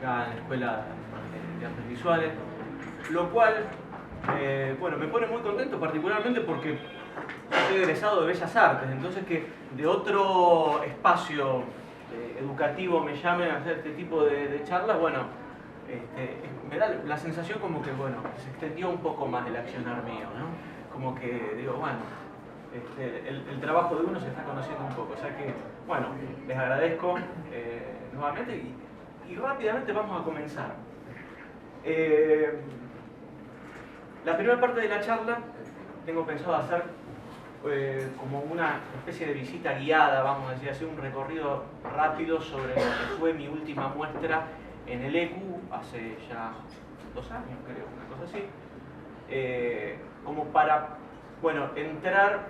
acá en la Escuela de Artes Visuales, lo cual bueno, me pone muy contento particularmente porque soy egresado de Bellas Artes, entonces que de otro espacio educativo me llamen a hacer este tipo de charlas, bueno, me da la sensación como que, bueno, se extendió un poco más el accionar mío, ¿no? Como que digo, bueno, el trabajo de uno se está conociendo un poco, o sea que, bueno, les agradezco nuevamente y rápidamente vamos a comenzar. La primera parte de la charla tengo pensado hacer como una especie de visita guiada, vamos a decir, hacer un recorrido rápido sobre lo que fue mi última muestra en el ECU hace ya 2 años, creo, una cosa así, como para, bueno, entrar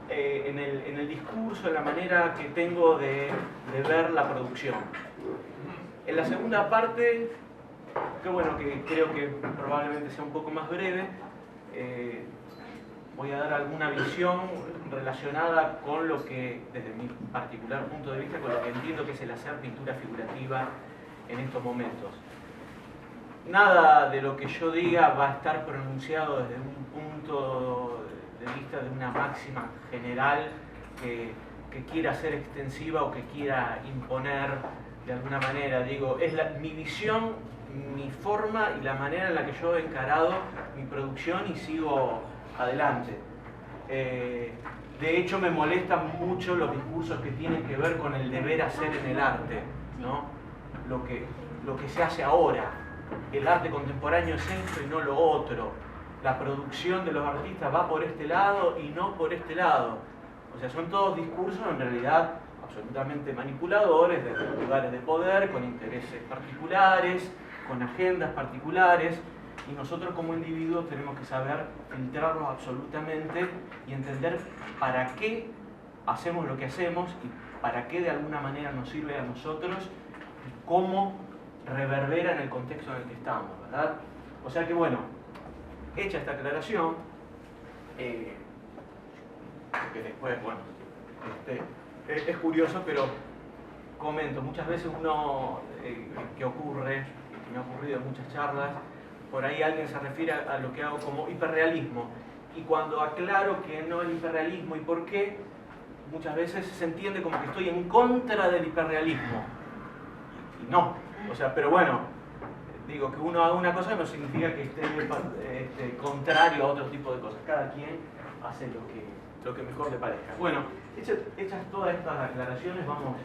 en el discurso, en la manera que tengo de ver la producción. En la segunda parte, que bueno, que creo que probablemente sea un poco más breve, voy a dar alguna visión relacionada con lo que, desde mi particular punto de vista, con lo que entiendo que es el hacer pintura figurativa en estos momentos. Nada de lo que yo diga va a estar pronunciado desde un punto de vista de una máxima general que quiera ser extensiva o que quiera imponer de alguna manera. Digo, es mi visión, mi forma y la manera en la que yo he encarado mi producción y sigo adelante. De hecho, me molestan mucho los discursos que tienen que ver con el deber hacer en el arte, ¿no? Lo que se hace ahora. El arte contemporáneo es esto y no lo otro. La producción de los artistas va por este lado y no por este lado. O sea, son todos discursos en realidad absolutamente manipuladores, desde lugares de poder, con intereses particulares, con agendas particulares, y nosotros como individuos tenemos que saber filtrarlos absolutamente y entender para qué hacemos lo que hacemos y para qué de alguna manera nos sirve a nosotros y cómo reverbera en el contexto en el que estamos, ¿verdad? O sea que bueno, hecha esta aclaración, que después, bueno, es curioso, pero comento, muchas veces uno, que ocurre, que me ha ocurrido en muchas charlas, por ahí alguien se refiere a lo que hago como hiperrealismo, y cuando aclaro que no el hiperrealismo y por qué, muchas veces se entiende como que estoy en contra del hiperrealismo, y no, o sea, pero bueno, digo, que uno haga una cosa no significa que esté contrario a otro tipo de cosas, cada quien hace lo que mejor le parezca. Bueno, hechas todas estas aclaraciones, vamos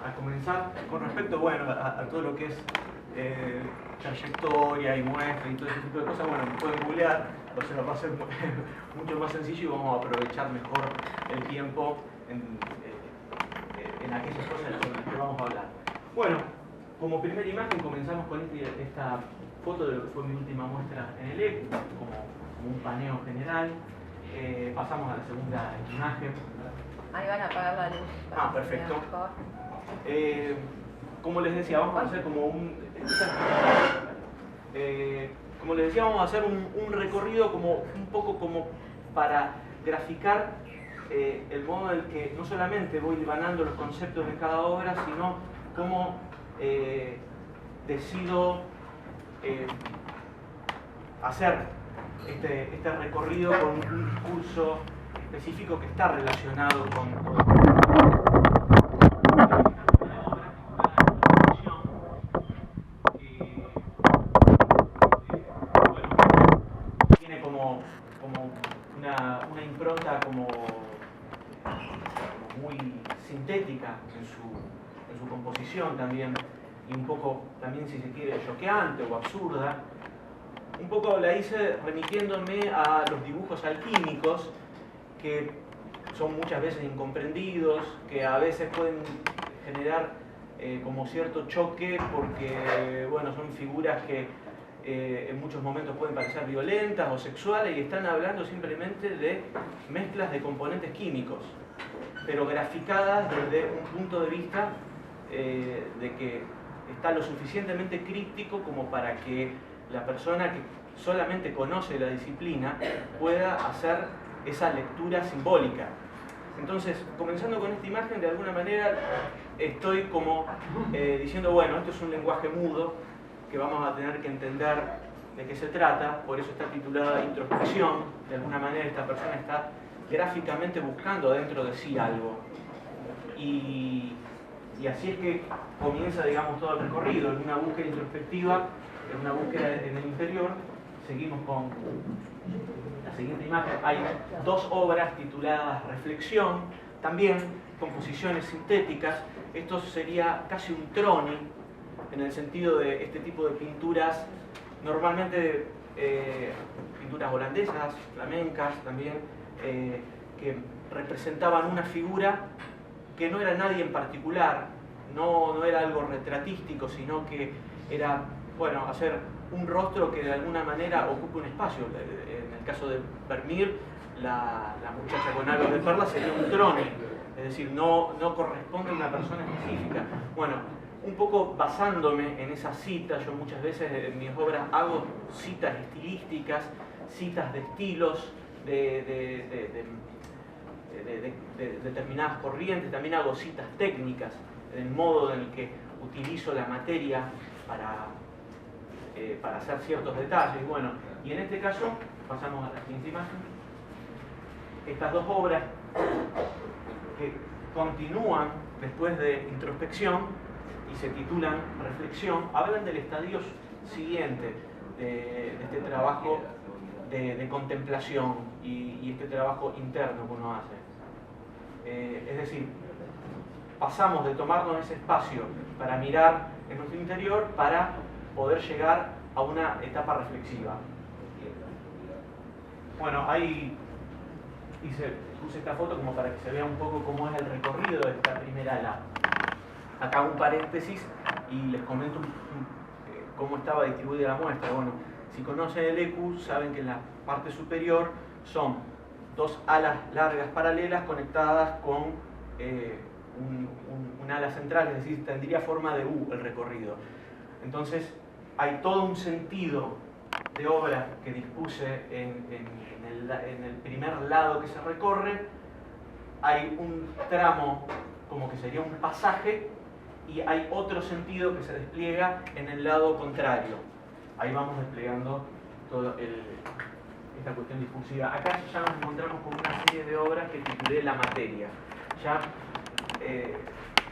a comenzar con respecto, bueno, a todo lo que es trayectoria y muestra y todo ese tipo de cosas. Bueno, me pueden googlear, o sea, va a ser mucho más sencillo y vamos a aprovechar mejor el tiempo en aquellas cosas sobre las que vamos a hablar. Bueno, como primera imagen comenzamos con esta foto de lo que fue mi última muestra en el ECU, como un paneo general. Pasamos a la segunda imagen. Ahí van a apagar la luz. Ah, perfecto. Como les decía, vamos a hacer como como les decía, vamos a hacer un recorrido como un poco como para graficar el modo en el que no solamente voy hilvanando los conceptos de cada obra, sino cómo decido hacer este recorrido con un discurso específico que está relacionado con tiene como una impronta como muy sintética en su composición también, y un poco también, si se quiere, choqueante o absurda. Un poco la hice remitiéndome a los dibujos alquímicos, que son muchas veces incomprendidos, que a veces pueden generar como cierto choque porque, bueno, son figuras que en muchos momentos pueden parecer violentas o sexuales y están hablando simplemente de mezclas de componentes químicos, pero graficadas desde un punto de vista de que está lo suficientemente críptico como para que la persona que solamente conoce la disciplina pueda hacer esa lectura simbólica. Entonces, comenzando con esta imagen, de alguna manera estoy como diciendo, bueno, esto es un lenguaje mudo que vamos a tener que entender de qué se trata, por eso está titulada Introspección. De alguna manera esta persona está gráficamente buscando dentro de sí algo. Y así es que comienza, digamos, todo el recorrido, en una búsqueda introspectiva, en una búsqueda en el interior. Seguimos con la siguiente imagen. Hay dos obras tituladas Reflexión, también composiciones sintéticas. Esto sería casi un troni, en el sentido de este tipo de pinturas, normalmente pinturas holandesas, flamencas también, que representaban una figura que no era nadie en particular, no era algo retratístico, sino que era, bueno, hacer un rostro que de alguna manera ocupe un espacio. En el caso de Vermeer, la muchacha con alas de perlas sería un troni, es decir, no corresponde a una persona específica. Bueno, un poco basándome en esas citas, yo muchas veces en mis obras hago citas estilísticas, citas de estilos, de determinadas corrientes, también hago citas técnicas, del modo en el que utilizo la materia para hacer ciertos detalles. Bueno, y en este caso, pasamos a la siguiente imagen, estas dos obras que continúan después de Introspección y se titulan Reflexión, hablan del estadio siguiente de este trabajo de contemplación y este trabajo interno que uno hace. Es decir, pasamos de tomarnos ese espacio para mirar en nuestro interior para poder llegar a una etapa reflexiva. Bueno, ahí puse esta foto como para que se vea un poco cómo es el recorrido de esta primera ala. Acá un paréntesis y les comento cómo estaba distribuida la muestra. Bueno, si conocen el EQ, saben que en la parte superior son dos alas largas paralelas conectadas con un ala central, es decir, tendría forma de U el recorrido. Entonces, hay todo un sentido de obra que dispuse en el primer lado que se recorre. Hay un tramo como que sería un pasaje y hay otro sentido que se despliega en el lado contrario. Ahí vamos desplegando toda esta cuestión discursiva. Acá ya nos encontramos con una serie de obras que titulé La materia. Ya,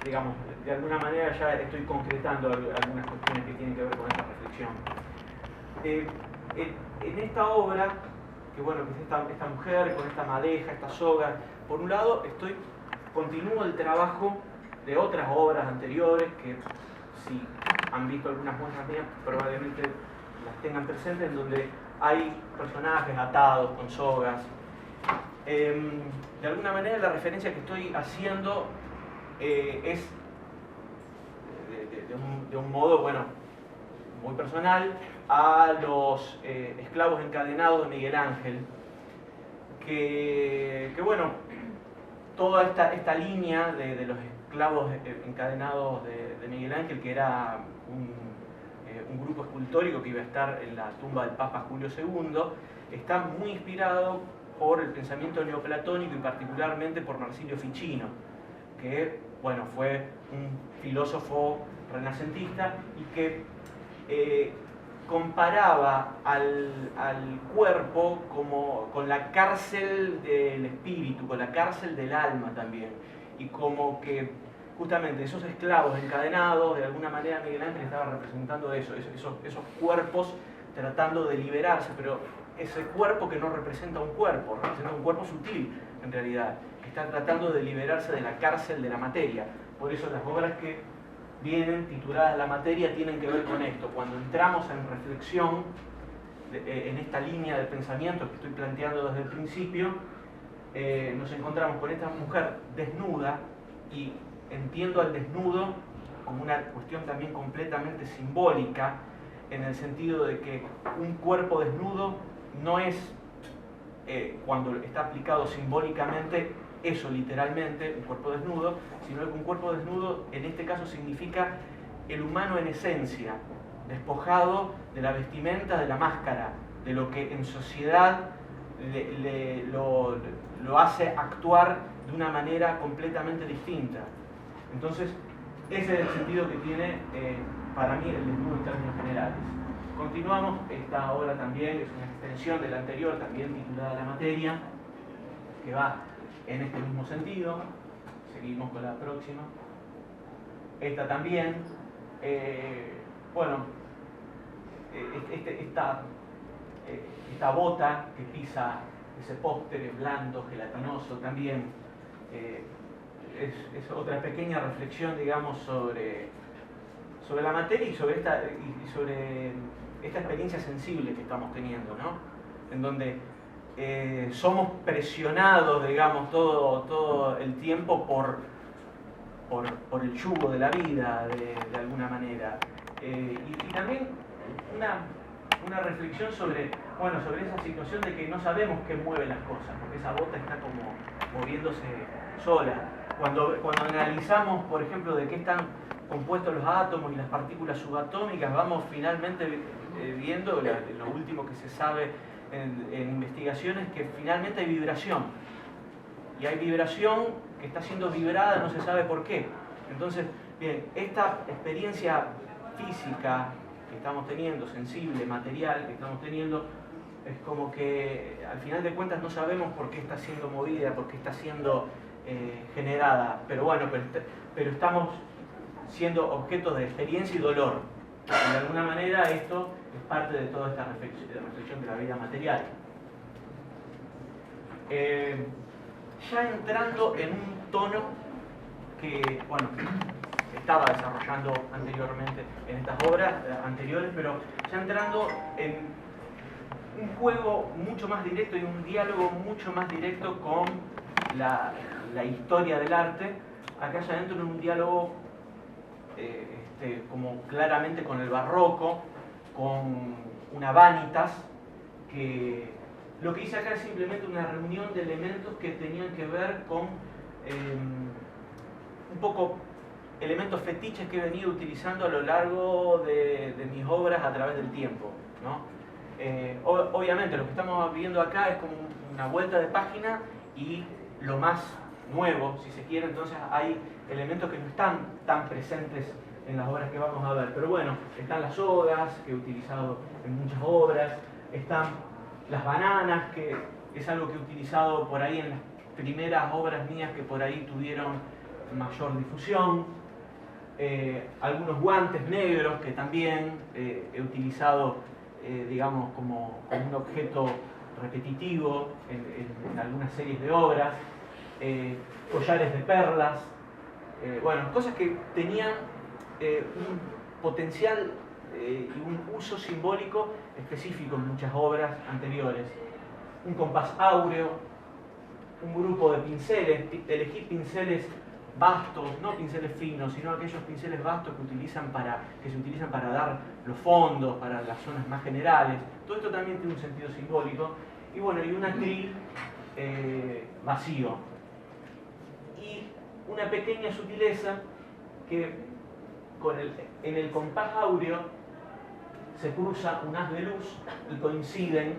digamos, de alguna manera ya estoy concretando algunas cuestiones que tienen que ver con esta reflexión. En esta obra, que bueno, que es esta mujer con esta madeja, esta soga, por un lado continúo el trabajo de otras obras anteriores que, si han visto algunas muestras mías, probablemente las tengan presentes, en donde hay personajes atados con sogas. De alguna manera la referencia que estoy haciendo es de un modo, bueno, muy personal, a los esclavos encadenados de Miguel Ángel, que bueno, toda esta línea de los esclavos encadenados de Miguel Ángel, que era un grupo escultórico que iba a estar en la tumba del Papa Julio II, está muy inspirado por el pensamiento neoplatónico y particularmente por Marsilio Ficino, que bueno, fue un filósofo renacentista y que comparaba al cuerpo como con la cárcel del espíritu, con la cárcel del alma también, y como que justamente esos esclavos encadenados, de alguna manera Miguel Ángel estaba representando eso, esos cuerpos tratando de liberarse, pero ese cuerpo que no representa un cuerpo, representa un cuerpo sutil en realidad, que está tratando de liberarse de la cárcel de la materia. Por eso las obras que vienen tituladas La materia tienen que ver con esto. Cuando entramos en reflexión en esta línea de pensamiento que estoy planteando desde el principio, nos encontramos con esta mujer desnuda, y entiendo al desnudo como una cuestión también completamente simbólica, en el sentido de que un cuerpo desnudo no es, cuando está aplicado simbólicamente, eso literalmente, un cuerpo desnudo, sino que un cuerpo desnudo en este caso significa el humano en esencia, despojado de la vestimenta, de la máscara, de lo que en sociedad lo hace actuar de una manera completamente distinta. Entonces, ese es el sentido que tiene para mí el desnudo en términos generales. Continuamos, esta obra también es una extensión de la anterior, también titulada La materia, que va en este mismo sentido. Seguimos con la próxima. Esta también, bueno, esta bota que pisa ese póster es blando, gelatinoso también, es otra pequeña reflexión, digamos, sobre la materia y sobre esta experiencia sensible que estamos teniendo, ¿no? En donde somos presionados, digamos, todo el tiempo por el yugo de la vida, de alguna manera. Y también una reflexión sobre esa situación de que no sabemos qué mueve las cosas, porque esa bota está como moviéndose sola. Cuando analizamos, por ejemplo, de qué están compuestos los átomos y las partículas subatómicas, vamos finalmente viendo, lo último que se sabe en investigaciones, que finalmente hay vibración. Y hay vibración que está siendo vibrada, no se sabe por qué. Entonces, bien, esta experiencia física que estamos teniendo, sensible, material que estamos teniendo, es como que al final de cuentas no sabemos por qué está siendo movida, por qué está siendo generada, pero bueno, pero estamos siendo objetos de experiencia y dolor. Y de alguna manera esto es parte de toda esta reflexión de la vida material. Ya entrando en un tono que, bueno, estaba desarrollando anteriormente en estas obras anteriores, pero ya entrando en un juego mucho más directo y un diálogo mucho más directo con la historia del arte, acá ya entro en un diálogo como claramente con el barroco, con una vanitas, que lo que hice acá es simplemente una reunión de elementos que tenían que ver con un poco elementos fetiches que he venido utilizando a lo largo de mis obras a través del tiempo, ¿no? Obviamente lo que estamos viendo acá es como una vuelta de página y lo más nuevo, si se quiere. Entonces hay elementos que no están tan presentes en las obras que vamos a ver, pero bueno, están las sogas que he utilizado en muchas obras, están las bananas, que es algo que he utilizado por ahí en las primeras obras mías que por ahí tuvieron mayor difusión, algunos guantes negros que también he utilizado, digamos, como un objeto repetitivo en algunas series de obras, collares de perlas, bueno, cosas que tenían un potencial y un uso simbólico específico en muchas obras anteriores. Un compás áureo, un grupo de pinceles, elegí pinceles vastos, no pinceles finos, sino aquellos pinceles vastos que se utilizan para dar los fondos, para las zonas más generales. Todo esto también tiene un sentido simbólico. Y bueno, y un atril vacío. Y una pequeña sutileza que en el compás áureo se cruza un haz de luz y coinciden,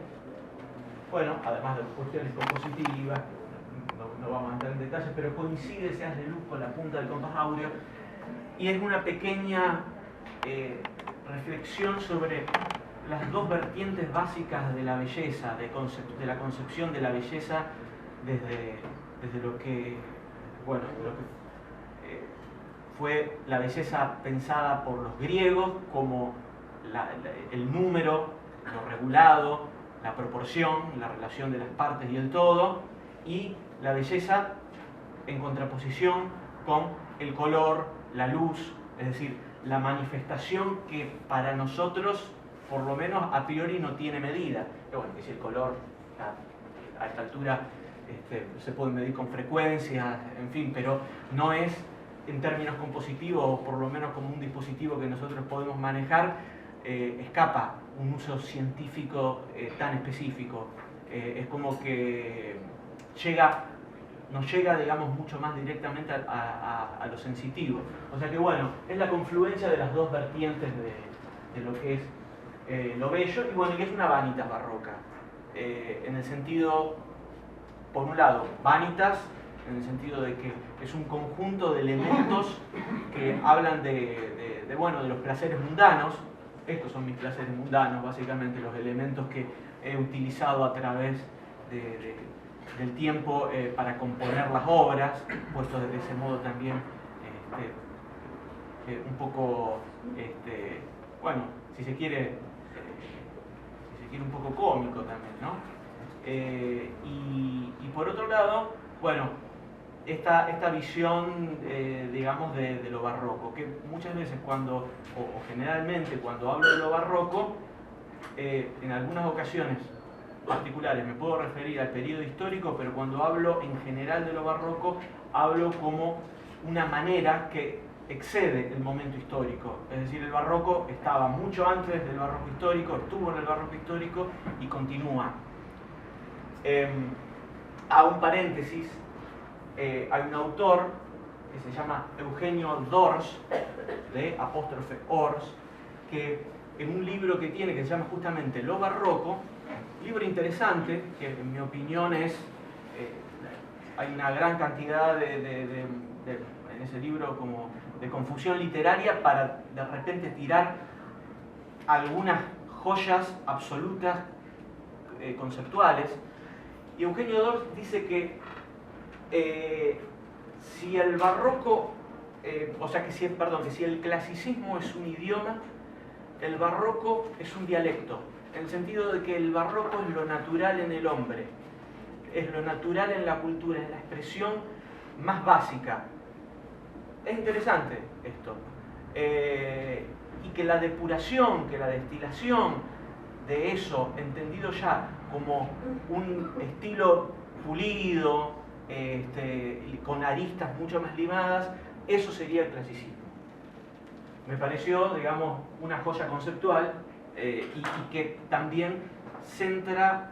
bueno, además de cuestiones compositivas, no vamos a entrar en detalles, pero coincide ese haz de luz con la punta del compás áureo, y es una pequeña reflexión sobre las dos vertientes básicas de la belleza, de la concepción de la belleza desde lo que, bueno, fue la belleza pensada por los griegos como el número, lo regulado, la proporción, la relación de las partes y el todo, y la belleza en contraposición con el color, la luz, es decir, la manifestación que para nosotros, por lo menos a priori, no tiene medida. Pero bueno, que si el color a esta altura se puede medir con frecuencia, en fin, pero no es en términos compositivos, o por lo menos como un dispositivo que nosotros podemos manejar, escapa un uso científico tan específico. Es como que nos llega, digamos, mucho más directamente a lo sensitivo. O sea que bueno, es la confluencia de las dos vertientes de lo que es lo bello, y bueno, que es una vanitas barroca. En el sentido, por un lado, vanitas en el sentido de que es un conjunto de elementos que hablan de los placeres mundanos. Estos son mis placeres mundanos, básicamente los elementos que he utilizado a través del tiempo para componer las obras, puestos de ese modo también un poco, si se quiere un poco cómico también, ¿no? Y por otro lado, esta visión, digamos, de lo barroco, que muchas veces o generalmente cuando hablo de lo barroco, en algunas ocasiones particulares me puedo referir al periodo histórico, pero cuando hablo en general de lo barroco, hablo como una manera que excede el momento histórico. Es decir, el barroco estaba mucho antes del barroco histórico, estuvo en el barroco histórico y continúa. A un paréntesis, hay un autor que se llama Eugenio d'Ors, de apóstrofe Ors, que en un libro que tiene que se llama justamente Lo Barroco, libro interesante, que en mi opinión hay una gran cantidad en ese libro como de confusión literaria para de repente tirar algunas joyas absolutas conceptuales. Y Eugenio d'Ors dice que si el barroco, que si el clasicismo es un idioma, el barroco es un dialecto, en el sentido de que el barroco es lo natural en el hombre, es lo natural en la cultura, es la expresión más básica. Es interesante esto. Y que la depuración, que la destilación de eso, entendido ya como un estilo pulido, con aristas mucho más limadas, eso sería el clasicismo. Me pareció, digamos, una joya conceptual y que también centra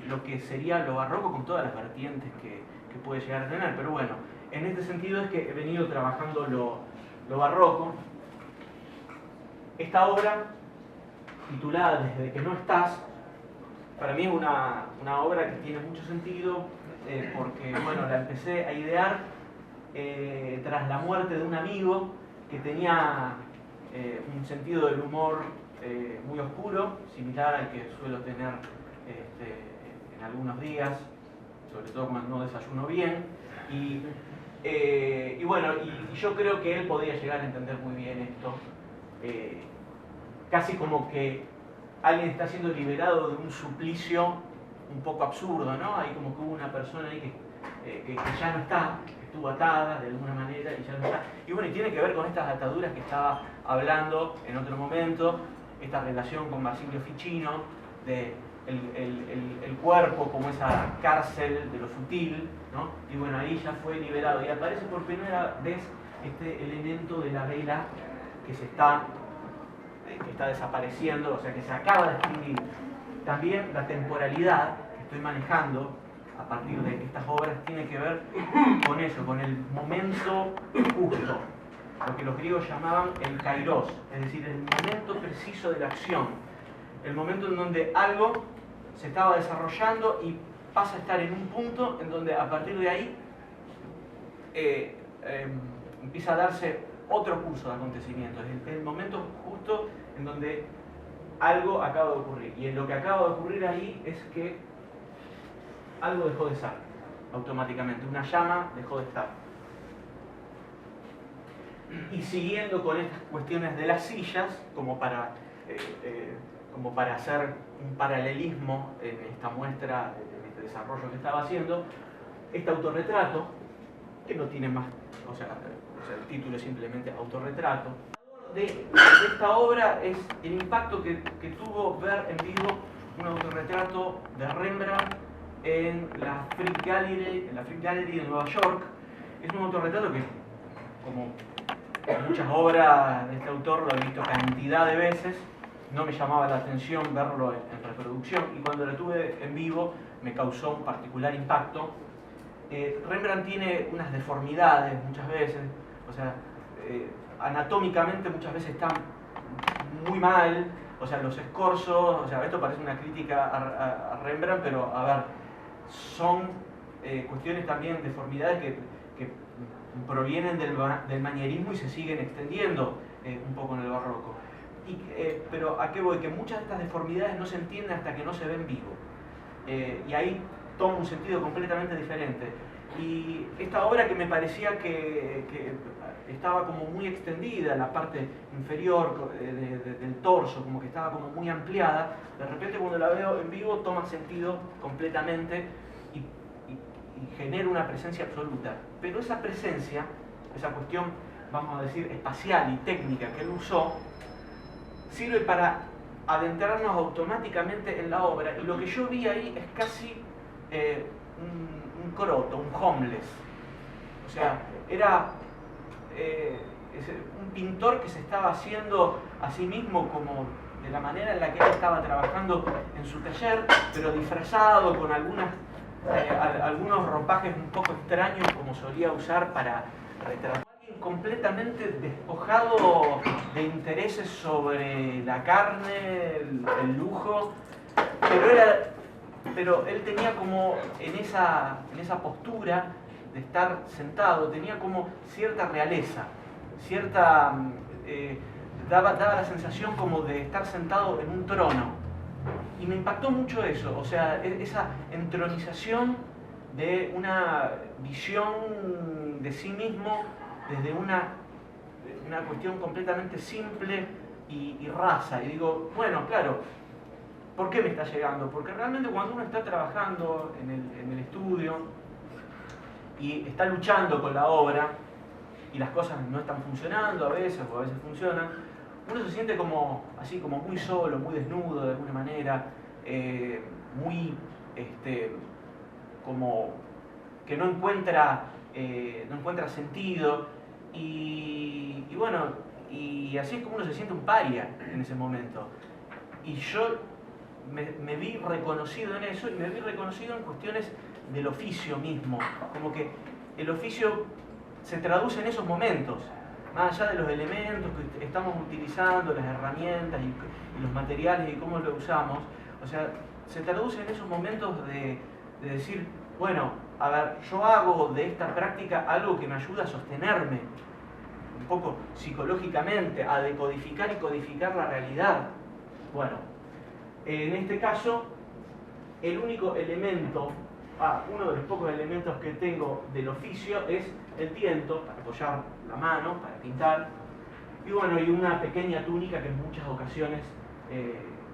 lo que sería lo barroco con todas las vertientes que puede llegar a tener. Pero bueno, en este sentido es que he venido trabajando lo barroco. Esta obra, titulada Desde que no estás, para mí es una obra que tiene mucho sentido porque la empecé a idear tras la muerte de un amigo que tenía un sentido del humor muy oscuro, similar al que suelo tener en algunos días, sobre todo cuando no desayuno bien. Y yo creo que él podría llegar a entender muy bien esto, casi como que alguien está siendo liberado de un suplicio un poco absurdo, ¿no? Hay como que hubo una persona ahí que ya no está, que estuvo atada de alguna manera y ya no está. Y tiene que ver con estas ataduras que estaba hablando en otro momento, esta relación con Marsilio Ficino, de el cuerpo como esa cárcel de lo sutil, ¿no? Y ahí ya fue liberado y aparece por primera vez este elemento de la vela que está desapareciendo, o sea que se acaba de extinguir. También la temporalidad que estoy manejando a partir de estas obras tiene que ver con eso, con el momento justo, lo que los griegos llamaban el kairos, es decir, el momento preciso de la acción, el momento en donde algo se estaba desarrollando y pasa a estar en un punto en donde a partir de ahí empieza a darse otro curso de acontecimientos, es el momento justo en donde algo acaba de ocurrir. Y en lo que acaba de ocurrir ahí es que algo dejó de ser automáticamente, una llama dejó de estar. Y siguiendo con estas cuestiones de las sillas, como para hacer un paralelismo en esta muestra, en este desarrollo que estaba haciendo, este autorretrato, que no tiene más, el título es simplemente autorretrato. De esta obra es el impacto que tuvo ver en vivo un autorretrato de Rembrandt en la Frick Gallery de Nueva York. Es un autorretrato que, como muchas obras de este autor, lo he visto cantidad de veces, no me llamaba la atención verlo en reproducción y cuando lo tuve en vivo me causó un particular impacto. Rembrandt tiene unas deformidades muchas veces, anatómicamente muchas veces están muy mal, los escorzos, esto parece una crítica a Rembrandt, pero a ver, son cuestiones también, deformidades que provienen del manierismo y se siguen extendiendo un poco en el barroco. Pero ¿a qué voy? Que muchas de estas deformidades no se entienden hasta que no se ven vivo. Y ahí toma un sentido completamente diferente. Y esta obra que me parecía que estaba como muy extendida, la parte inferior del torso, como que estaba como muy ampliada, de repente cuando la veo en vivo toma sentido completamente y genera una presencia absoluta. Pero esa presencia, esa cuestión, vamos a decir, espacial y técnica que él usó, sirve para adentrarnos automáticamente en la obra, y lo que yo vi ahí es casi un croto, un homeless. O sea, era un pintor que se estaba haciendo a sí mismo como de la manera en la que él estaba trabajando en su taller, pero disfrazado con algunos ropajes un poco extraños como solía usar para retratar. Alguien completamente despojado de intereses sobre la carne, el lujo, pero él tenía como en esa postura de estar sentado, tenía como cierta realeza, daba la sensación como de estar sentado en un trono. Y me impactó mucho eso, o sea, esa entronización de una visión de sí mismo desde una cuestión completamente simple y rasa. Y digo, bueno, claro, ¿por qué me está llegando? Porque realmente cuando uno está trabajando en el estudio y está luchando con la obra y las cosas no están funcionando a veces o a veces funcionan, uno se siente como así, como muy solo, muy desnudo de alguna manera, muy como que no encuentra sentido, y bueno, y así es como uno se siente un paria en ese momento. Y yo me vi reconocido en eso, y me vi reconocido en cuestiones del oficio mismo, como que el oficio se traduce en esos momentos, más allá de los elementos que estamos utilizando, las herramientas y los materiales y cómo lo usamos. O sea, se traduce en esos momentos de decir, bueno, a ver, yo hago de esta práctica algo que me ayuda a sostenerme un poco psicológicamente, a decodificar y codificar la realidad. Bueno, en este caso, el único elemento, uno de los pocos elementos que tengo del oficio es el tiento, para apoyar la mano, para pintar, y bueno, y una pequeña túnica que en muchas ocasiones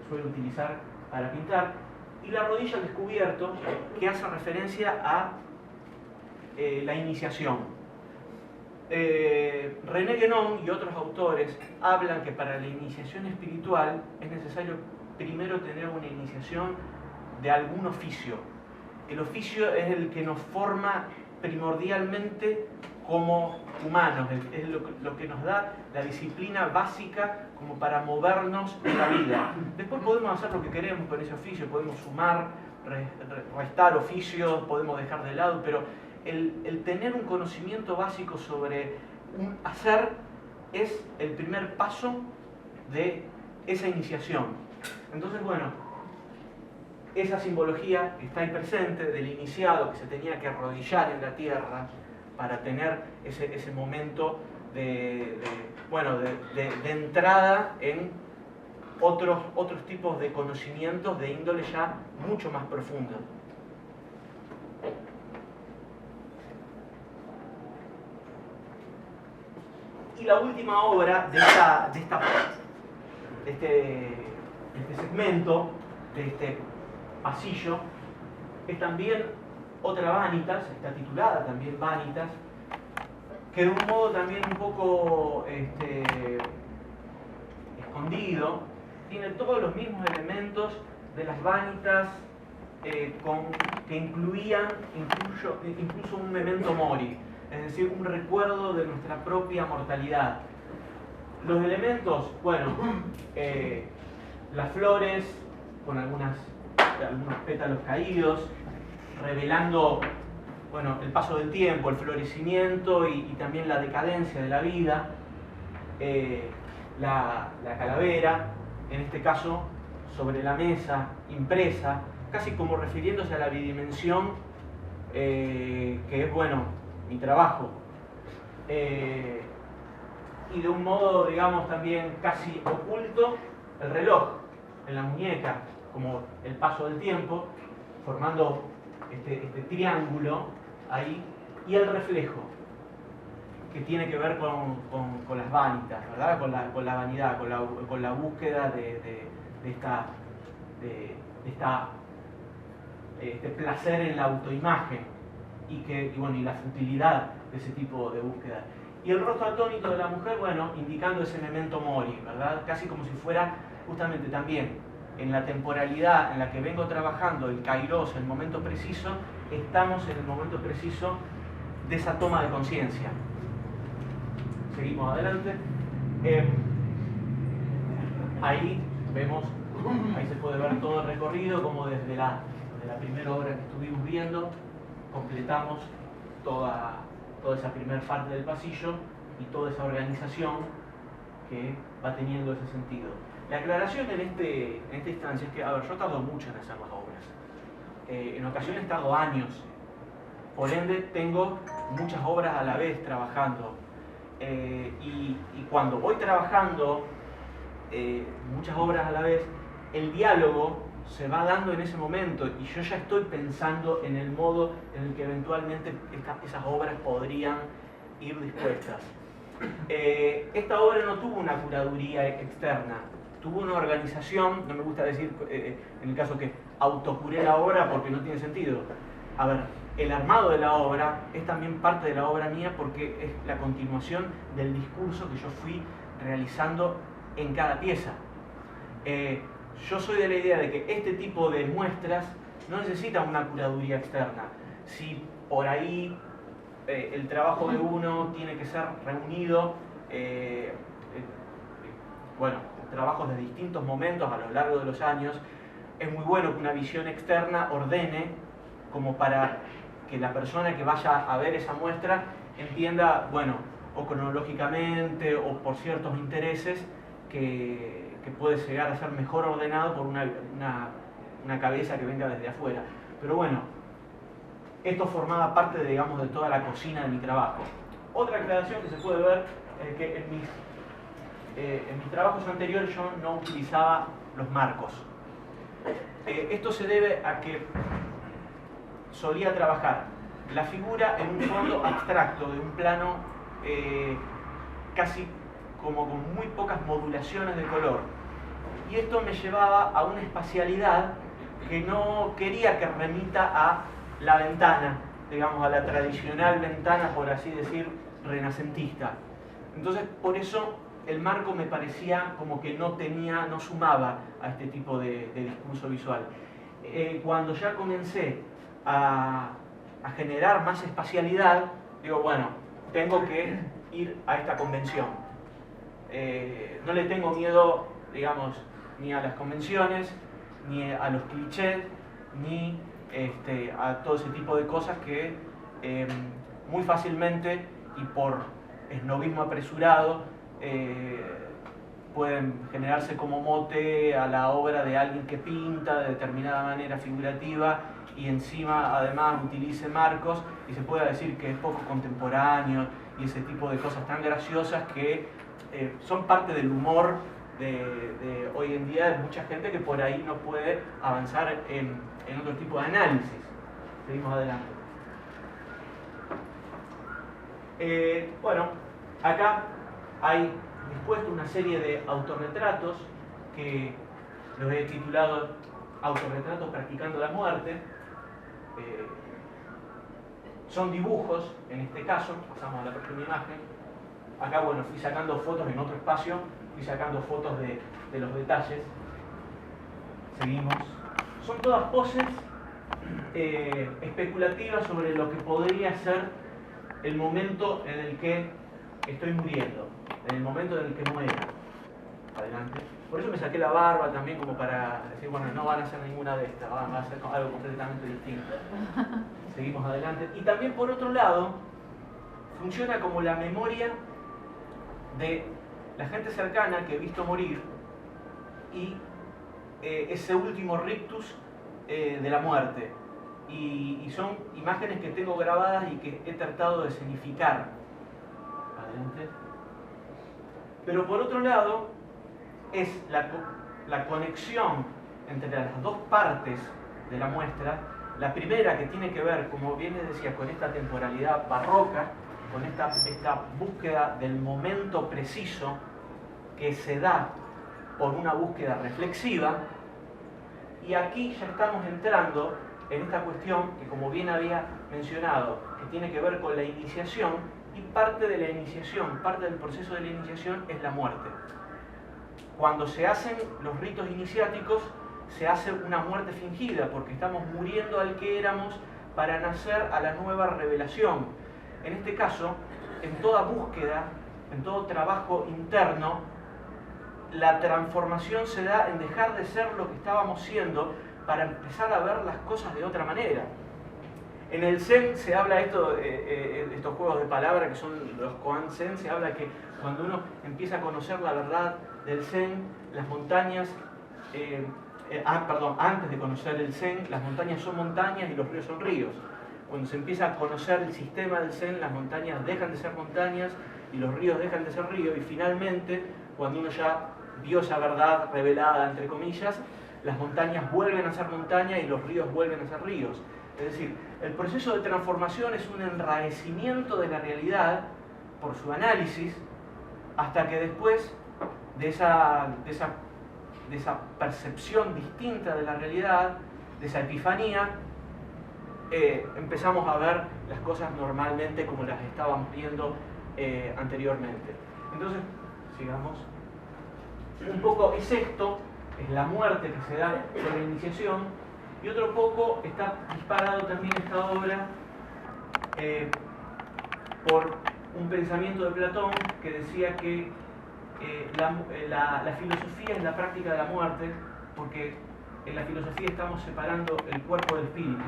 suelo utilizar para pintar, y la rodilla al descubierto, que hace referencia a la iniciación. René Guénon y otros autores hablan que para la iniciación espiritual es necesario primero tener una iniciación de algún oficio. El oficio es el que nos forma primordialmente como humanos, es lo que nos da la disciplina básica como para movernos en la vida. Después podemos hacer lo que queremos con ese oficio, podemos sumar, restar oficios, podemos dejar de lado, pero el tener un conocimiento básico sobre un hacer es el primer paso de esa iniciación. Entonces, bueno, esa simbología está ahí presente del iniciado que se tenía que arrodillar en la tierra para tener ese momento de entrada en otros tipos de conocimientos de índole ya mucho más profunda. Y la última obra de este segmento, de este pasillo, es también otra Vanitas, está titulada también Vanitas, que de un modo también un poco escondido, tiene todos los mismos elementos de las Vanitas, que incluían incluso un memento mori, es decir, un recuerdo de nuestra propia mortalidad. Los elementos, bueno, las flores con algunos pétalos caídos, revelando, bueno, el paso del tiempo, el florecimiento y también la decadencia de la vida. La calavera, en este caso, sobre la mesa, impresa, casi como refiriéndose a la bidimensión que es, bueno, mi trabajo. Y de un modo, digamos, también casi oculto, el reloj en la muñeca, como el paso del tiempo, formando este triángulo ahí, y el reflejo, que tiene que ver con las vanitas, ¿verdad? Con la vanidad, con la búsqueda de este placer en la autoimagen y la futilidad de ese tipo de búsqueda. Y el rostro atónito de la mujer, bueno, indicando ese memento mori, ¿verdad? Casi como si fuera justamente también en la temporalidad en la que vengo trabajando, el kairos, el momento preciso, estamos en el momento preciso de esa toma de conciencia. Seguimos adelante. Ahí vemos, ahí se puede ver todo el recorrido, como desde la primera obra que estuvimos viendo, completamos toda esa primera parte del pasillo y toda esa organización que va teniendo ese sentido. La aclaración en esta instancia es que, a ver, yo tardo mucho en hacer las obras. En ocasiones tardo años. Por ende, tengo muchas obras a la vez trabajando. Y cuando voy trabajando muchas obras a la vez, el diálogo se va dando en ese momento y yo ya estoy pensando en el modo en el que eventualmente esas obras podrían ir dispuestas. Esta obra no tuvo una curaduría externa, tuvo una organización, no me gusta decir en el caso que autocuré la obra porque no tiene sentido. A ver, el armado de la obra es también parte de la obra mía porque es la continuación del discurso que yo fui realizando en cada pieza. Yo soy de la idea de que este tipo de muestras no necesitan una curaduría externa. Si por ahí el trabajo de uno tiene que ser reunido, trabajos de distintos momentos a lo largo de los años, es muy bueno que una visión externa ordene como para que la persona que vaya a ver esa muestra entienda, bueno, o cronológicamente o por ciertos intereses que puede llegar a ser mejor ordenado por una cabeza que venga desde afuera. Pero bueno, esto formaba parte, digamos, de toda la cocina de mi trabajo. Otra aclaración que se puede ver es que en mis trabajos anteriores yo no utilizaba los marcos. Esto se debe a que solía trabajar la figura en un fondo abstracto, de un plano casi como con muy pocas modulaciones de color. Y esto me llevaba a una espacialidad que no quería que remita a la ventana, digamos, a la tradicional ventana, por así decir, renacentista. Entonces, por eso el marco me parecía como que no sumaba a este tipo de discurso visual. Cuando ya comencé a generar más espacialidad, digo, bueno, tengo que ir a esta convención. No le tengo miedo, digamos, ni a las convenciones, ni a los clichés, ni a todo ese tipo de cosas que muy fácilmente y por esnovismo apresurado pueden generarse como mote a la obra de alguien que pinta de determinada manera figurativa y encima además utilice marcos y se pueda decir que es poco contemporáneo y ese tipo de cosas tan graciosas que son parte del humor de hoy en día de mucha gente que por ahí no puede avanzar en otro tipo de análisis. Seguimos adelante. Bueno, acá hay dispuesto una serie de autorretratos que los he titulado Autorretratos practicando la muerte. Son dibujos, en este caso, pasamos a la próxima imagen. Acá, bueno, fui sacando fotos en otro espacio, fui sacando fotos de los detalles. Seguimos. Son todas poses especulativas sobre lo que podría ser el momento en el que estoy muriendo, en el momento en el que muera. Adelante. Por eso me saqué la barba también, como para decir, bueno, no van a hacer ninguna de estas, van a hacer algo completamente distinto. Seguimos adelante. Y también, por otro lado, funciona como la memoria de la gente cercana que he visto morir y ese último rictus de la muerte. y son imágenes que tengo grabadas y que he tratado de escenificar. Adelante. Pero por otro lado, es la conexión entre las dos partes de la muestra. La primera, que tiene que ver, como bien les decía, con esta temporalidad barroca, con esta búsqueda del momento preciso que se da por una búsqueda reflexiva. Y aquí ya estamos entrando en esta cuestión que, como bien había mencionado, que tiene que ver con la iniciación, y parte de la iniciación, parte del proceso de la iniciación es la muerte. Cuando se hacen los ritos iniciáticos, se hace una muerte fingida, porque estamos muriendo al que éramos para nacer a la nueva revelación. En este caso, en toda búsqueda, en todo trabajo interno, la transformación se da en dejar de ser lo que estábamos siendo para empezar a ver las cosas de otra manera. En el Zen se habla estos juegos de palabras que son los Koan Zen, se habla que cuando uno empieza a conocer la verdad del Zen, las montañas, antes de conocer el Zen, las montañas son montañas y los ríos son ríos. Cuando se empieza a conocer el sistema del Zen, las montañas dejan de ser montañas y los ríos dejan de ser ríos, y finalmente, cuando uno ya vio esa verdad revelada, entre comillas, las montañas vuelven a ser montañas y los ríos vuelven a ser ríos. Es decir, el proceso de transformación es un enrarecimiento de la realidad por su análisis, hasta que después de esa percepción distinta de la realidad, de esa epifanía, empezamos a ver las cosas normalmente como las estaban viendo anteriormente. Entonces, sigamos. Un poco es esto, es la muerte que se da con la iniciación, y otro poco está disparado también esta obra por un pensamiento de Platón que decía que la filosofía es la práctica de la muerte, porque en la filosofía estamos separando el cuerpo del espíritu,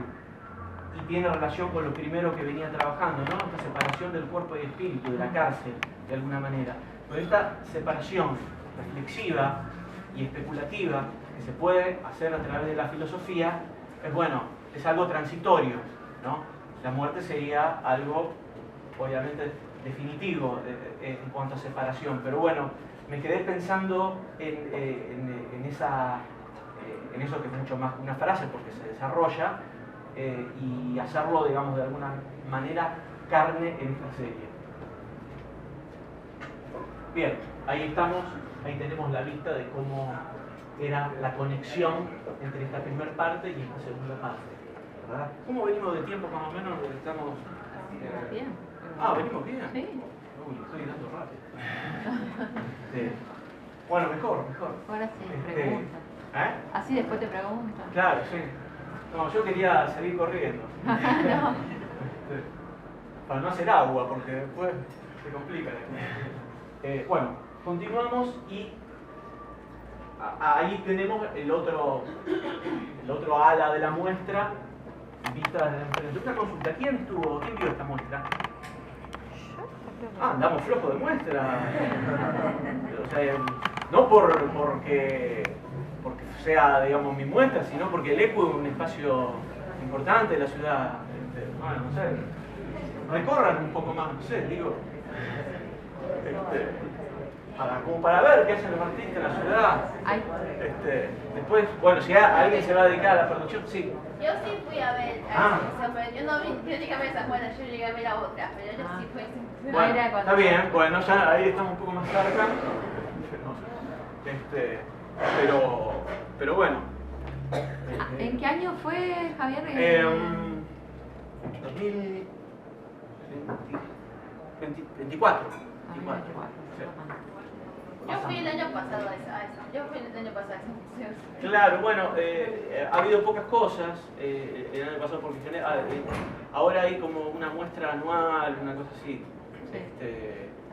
y tiene relación con lo primero que venía trabajando, ¿no? Esta separación del cuerpo y del espíritu, de la cárcel, de alguna manera. Pero esta separación reflexiva y especulativa que se puede hacer a través de la filosofía es algo transitorio, ¿no? La muerte sería algo obviamente definitivo en cuanto a separación, pero bueno, me quedé pensando en eso, que es mucho más que una frase porque se desarrolla, y hacerlo, digamos, de alguna manera carne en esta serie. Bien, ahí estamos. Ahí tenemos la vista de cómo era la conexión entre esta primera parte y esta segunda parte, ¿verdad? ¿Cómo venimos de tiempo más o menos? Estamos... Bien. ¿Venimos bien? Sí. Uy, estoy dando rápido. Bueno, mejor. Ahora sí, pregunta. Así después te pregunto. Claro, sí. No, yo quería seguir corriendo. No. Para no hacer agua, porque después se complica. Bueno. Continuamos, y ahí tenemos el otro ala de la muestra, vista desde enfrente. Otra consulta, ¿quién vio esta muestra? Andamos flojos de muestra. O sea, no porque sea, digamos, mi muestra, sino porque el ECU es un espacio importante de la ciudad. Bueno, no sé, recorran un poco más, no sé, digo. Como para ver qué hacen los artistas en la ciudad. Después, bueno, si alguien se va a dedicar a la producción, sí. Yo sí fui a ver pero yo no llegué a ver esa buena, yo llegué a ver la otra, pero yo sí fui. Bueno, está bien, bueno, ya ahí estamos un poco más cerca. Pero bueno. ¿En qué año fue, Javier? 2024. Yo fui el año pasado a esa función. Claro, bueno, ha habido pocas cosas el año pasado porque ahora hay como una muestra anual, una cosa así.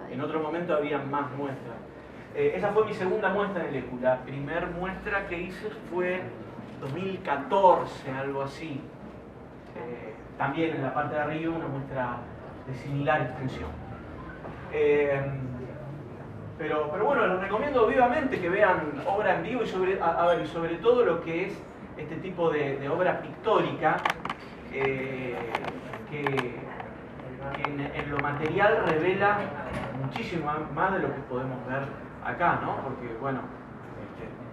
En otro momento había más muestras. Esa fue mi segunda muestra en el ECU. La primera muestra que hice fue 2014, algo así. También en la parte de arriba una muestra de similar extensión. Pero bueno, les recomiendo vivamente que vean obra en vivo y sobre todo lo que es este tipo de obra pictórica, que en lo material revela muchísimo más de lo que podemos ver acá, ¿no? Porque, bueno,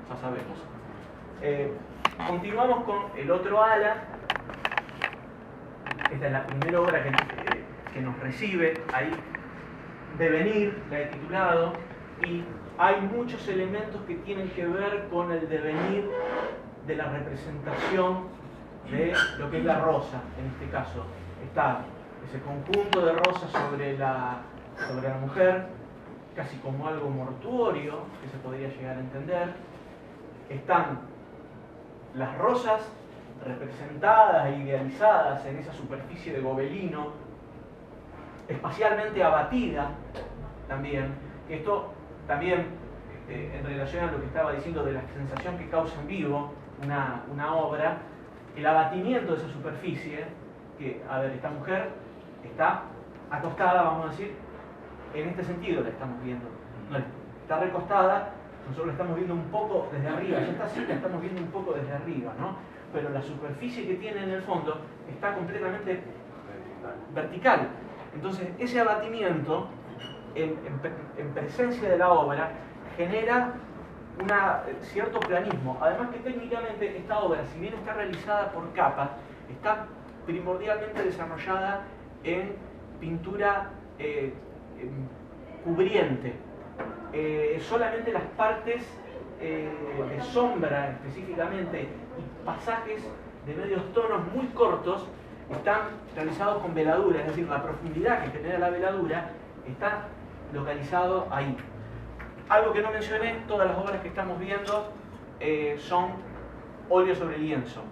ya sabemos. Continuamos con el otro ala. Esta es la primera obra que nos recibe ahí. Devenir, la he titulado, y hay muchos elementos que tienen que ver con el devenir de la representación de lo que es la rosa, en este caso. Está ese conjunto de rosas sobre la mujer, casi como algo mortuorio, que se podría llegar a entender. Están las rosas representadas e idealizadas en esa superficie de gobelino, espacialmente abatida también. Esto también en relación a lo que estaba diciendo de la sensación que causa en vivo una obra, el abatimiento de esa superficie, que, a ver, esta mujer está acostada, vamos a decir, en este sentido la estamos viendo. No, está recostada, nosotros la estamos viendo un poco desde arriba, ya está así, la estamos viendo un poco desde arriba, ¿no? Pero la superficie que tiene en el fondo está completamente vertical. Entonces, ese abatimiento, en presencia de la obra, genera un cierto planismo. Además que técnicamente esta obra, si bien está realizada por capas, está primordialmente desarrollada en pintura cubriente. Solamente las partes de sombra específicamente y pasajes de medios tonos muy cortos están realizados con veladura, es decir, la profundidad que genera la veladura está localizado ahí. Algo que no mencioné, todas las obras que estamos viendo son óleo sobre lienzo.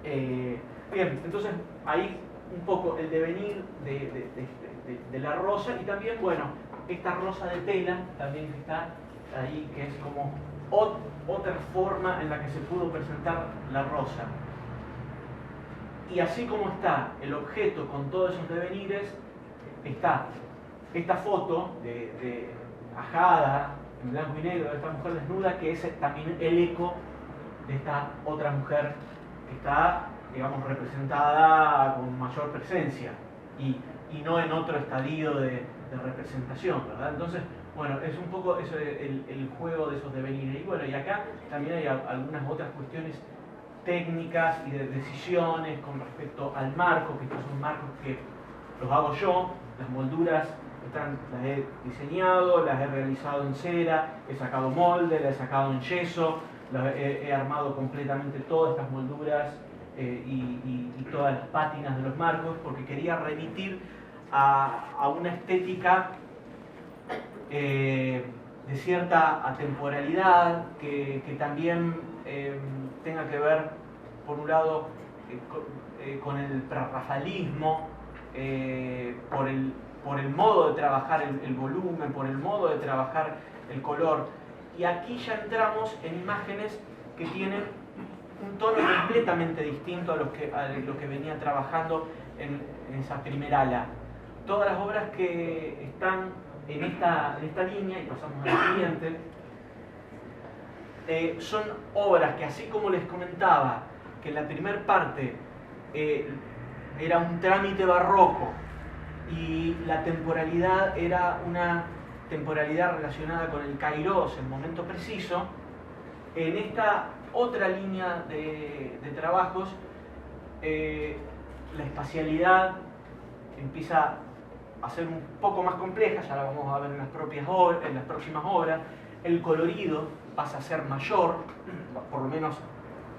Bien, entonces ahí un poco el devenir de la rosa, y también, bueno, esta rosa de tela también está ahí, que es como otra forma en la que se pudo presentar la rosa. Y así como está el objeto con todos esos devenires, está esta foto de ajada en blanco y negro de esta mujer desnuda, que es también el eco de esta otra mujer que está, digamos, representada con mayor presencia y no en otro estadio de representación, ¿verdad? Entonces, bueno, es un poco eso, el juego de esos devenires. Y bueno, y acá también hay algunas otras cuestiones técnicas y de decisiones con respecto al marco, que estos son marcos que los hago yo, las molduras las he diseñado, las he realizado en cera, he sacado molde, las he sacado en yeso, he armado completamente todas estas molduras y todas las pátinas de los marcos, porque quería remitir a una estética de cierta atemporalidad que también tenga que ver, por un lado, con el prerrafaelismo, por el modo de trabajar el volumen, por el modo de trabajar el color. Y aquí ya entramos en imágenes que tienen un tono completamente distinto a lo que venía trabajando en esa primera ala. Todas las obras que están en esta línea, y pasamos a la siguiente, son obras que, así como les comentaba, que en la primera parte era un trámite barroco y la temporalidad era una temporalidad relacionada con el kairos, el momento preciso, en esta otra línea de trabajos la espacialidad empieza a ser un poco más compleja, ya la vamos a ver en las próximas obras. El colorido pasa a ser mayor, por lo menos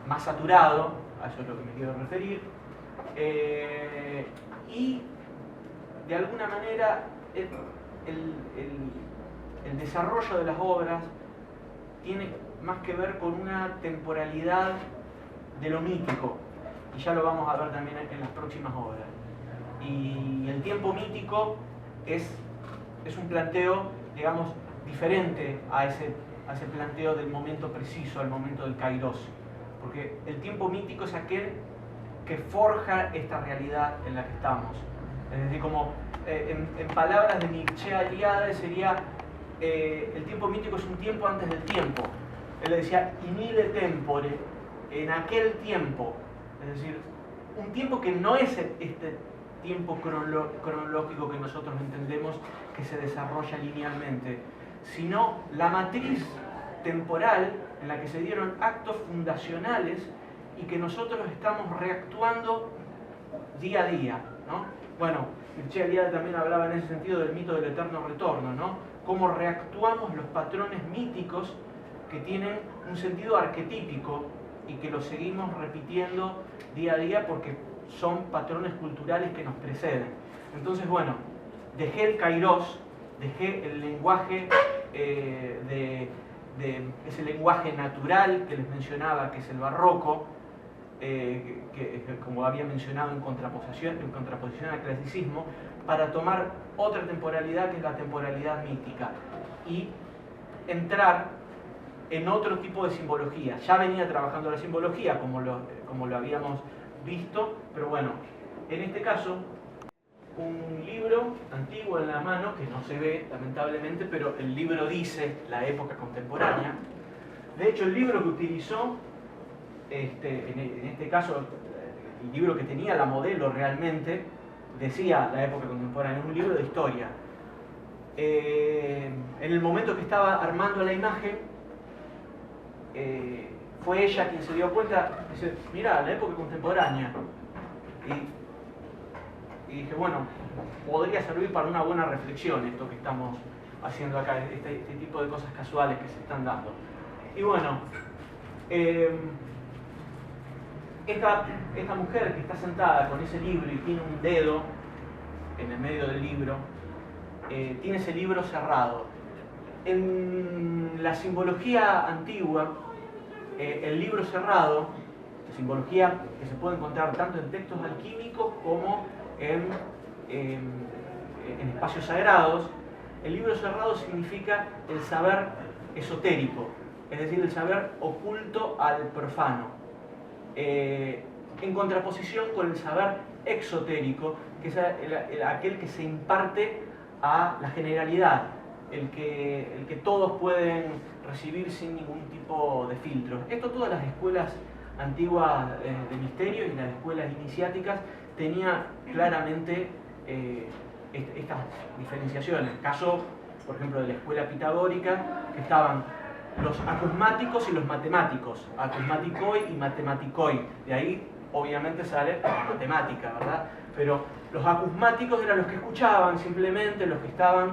más saturado, a eso es lo que me quiero referir, y de alguna manera el desarrollo de las obras tiene más que ver con una temporalidad de lo mítico, y ya lo vamos a ver también en las próximas obras. Y el tiempo mítico es un planteo, digamos, diferente a ese planteo del momento preciso, al momento del kairos, porque el tiempo mítico es aquel que forja esta realidad en la que estamos. Es decir, como en palabras de Mircea Eliade sería el tiempo mítico es un tiempo antes del tiempo. Él decía in ille tempore, en aquel tiempo, es decir, un tiempo que no es este tiempo cronológico que nosotros entendemos que se desarrolla linealmente, sino la matriz temporal en la que se dieron actos fundacionales y que nosotros estamos reactuando día a día, ¿no? Bueno, Mircea Eliade también hablaba en ese sentido del mito del eterno retorno, ¿no? Cómo reactuamos los patrones míticos que tienen un sentido arquetípico y que los seguimos repitiendo día a día porque son patrones culturales que nos preceden. Entonces, bueno, dejé el kairos, dejé el lenguaje ese lenguaje natural que les mencionaba, que es el barroco, que como había mencionado en contraposición al clasicismo, para tomar otra temporalidad que es la temporalidad mítica y entrar en otro tipo de simbología. Ya venía trabajando la simbología como lo habíamos visto, pero bueno, en este caso un libro antiguo en la mano, que no se ve lamentablemente, pero el libro dice la época contemporánea. De hecho, el libro que utilizó, en este caso, el libro que tenía la modelo realmente, decía la época contemporánea, un libro de historia. En el momento que estaba armando la imagen, fue ella quien se dio cuenta, dice, mirá, la época contemporánea. Y dije, bueno, podría servir para una buena reflexión esto que estamos haciendo acá, este tipo de cosas casuales que se están dando. Y bueno, esta mujer que está sentada con ese libro y tiene un dedo en el medio del libro, tiene ese libro cerrado. En la simbología antigua, el libro cerrado, simbología que se puede encontrar tanto en textos alquímicos como en espacios sagrados, el libro cerrado significa el saber esotérico, es decir, el saber oculto al profano, en contraposición con el saber exotérico, que es aquel que se imparte a la generalidad, el que todos pueden recibir sin ningún tipo de filtro. Esto todas las escuelas antiguas de misterio y las escuelas iniciáticas tenía claramente estas diferenciaciones. Caso, por ejemplo, de la escuela pitagórica, que estaban los acusmáticos y los matemáticos, acusmaticoi y matematicoi. De ahí, obviamente, sale la matemática, ¿verdad? Pero los acusmáticos eran los que escuchaban, simplemente los que estaban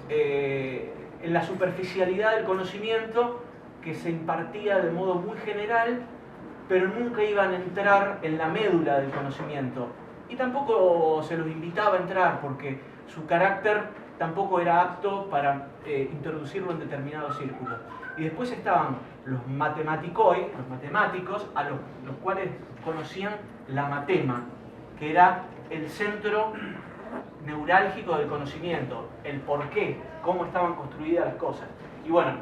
en la superficialidad del conocimiento, que se impartía de modo muy general, pero nunca iban a entrar en la médula del conocimiento. Y tampoco se los invitaba a entrar, porque su carácter tampoco era apto para introducirlo en determinados círculos. Y después estaban los matematicoi, los matemáticos, a los cuales conocían la matema, que era el centro neurálgico del conocimiento, el porqué, cómo estaban construidas las cosas. Y bueno,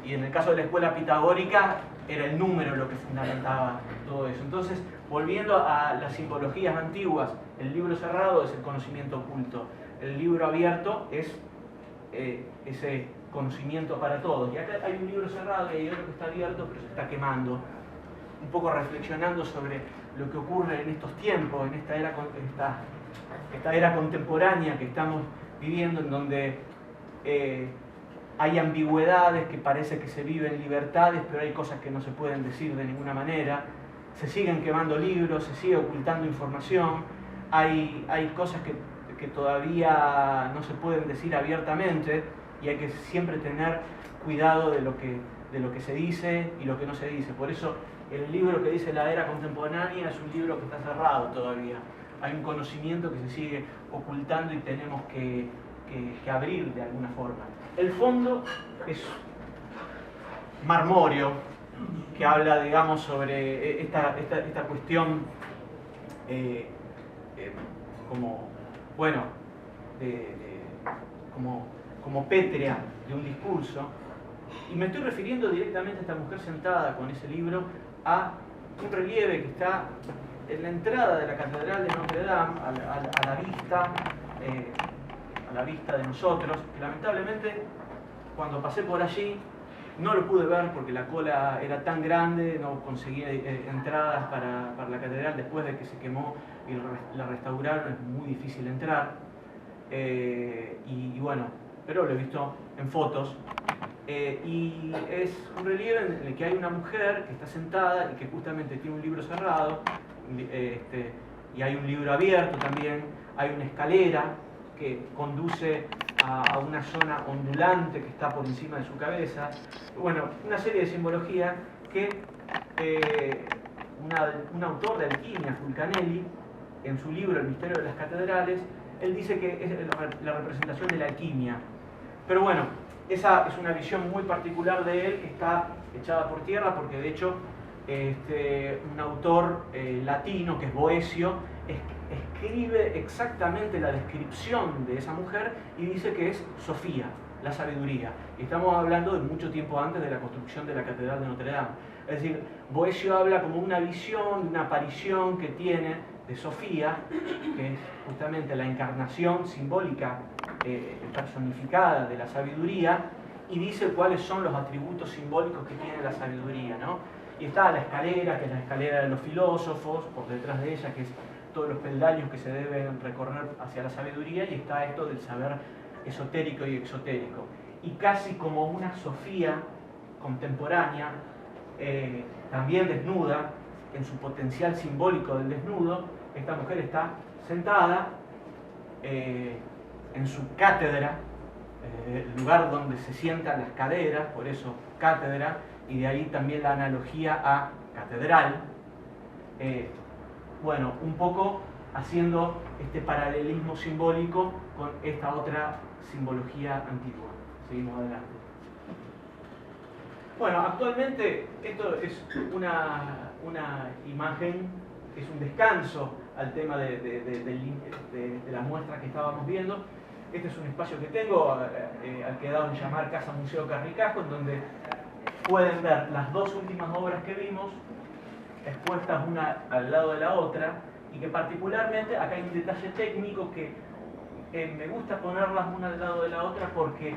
y en el caso de la escuela pitagórica, era el número lo que fundamentaba todo eso. Entonces, volviendo a las simbologías antiguas, el libro cerrado es el conocimiento oculto, el libro abierto es ese conocimiento para todos. Y acá hay un libro cerrado y hay otro que está abierto, pero se está quemando. Un poco reflexionando sobre lo que ocurre en estos tiempos, en esta era contemporánea que estamos viviendo, en donde hay ambigüedades, que parece que se viven libertades, pero hay cosas que no se pueden decir de ninguna manera. Se siguen quemando libros, se sigue ocultando información, hay cosas que todavía no se pueden decir abiertamente y hay que siempre tener cuidado de lo que se dice y lo que no se dice. Por eso el libro que dice la era contemporánea es un libro que está cerrado todavía. Hay un conocimiento que se sigue ocultando y tenemos que abrir de alguna forma. El fondo es marmóreo, que habla, digamos, sobre esta cuestión como, bueno, como pétrea de un discurso. Y me estoy refiriendo directamente a esta mujer sentada con ese libro, a un relieve que está en la entrada de la Catedral de Notre Dame, a la vista de nosotros, que lamentablemente cuando pasé por allí No lo pude ver porque la cola era tan grande, no conseguí entradas para la catedral. Después de que se quemó y la restauraron, es muy difícil entrar. Y bueno, pero lo he visto en fotos. Y es un relieve en el que hay una mujer que está sentada y que justamente tiene un libro cerrado, y hay un libro abierto también. Hay una escalera que conduce a una zona ondulante que está por encima de su cabeza. Bueno, una serie de simbología que un autor de alquimia, Fulcanelli, en su libro El misterio de las catedrales, él dice que es la representación de la alquimia. Pero bueno, esa es una visión muy particular de él que está echada por tierra porque de hecho un autor latino que es Boecio escribe exactamente la descripción de esa mujer y dice que es Sofía, la sabiduría. Y estamos hablando de mucho tiempo antes de la construcción de la Catedral de Notre Dame. Es decir, Boecio habla como una visión, de una aparición que tiene de Sofía, que es justamente la encarnación simbólica personificada de la sabiduría, y dice cuáles son los atributos simbólicos que tiene la sabiduría, ¿no? Y está la escalera, que es la escalera de los filósofos, por detrás de ella, que es todos los peldaños que se deben recorrer hacia la sabiduría, y está esto del saber esotérico y exotérico. Y casi como una Sofía contemporánea, también desnuda, en su potencial simbólico del desnudo, esta mujer está sentada en su cátedra, el lugar donde se sientan las caderas, por eso cátedra, y de ahí también la analogía a catedral. Bueno, un poco haciendo este paralelismo simbólico con esta otra simbología antigua. Seguimos adelante. Bueno, actualmente esto es una imagen, es un descanso al tema de la muestra que estábamos viendo. Este es un espacio que tengo, al que he dado en llamar Casa Museo Carricajo, en donde pueden ver las dos últimas obras que vimos, expuestas una al lado de la otra, y que particularmente acá hay un detalle técnico que me gusta ponerlas una al lado de la otra porque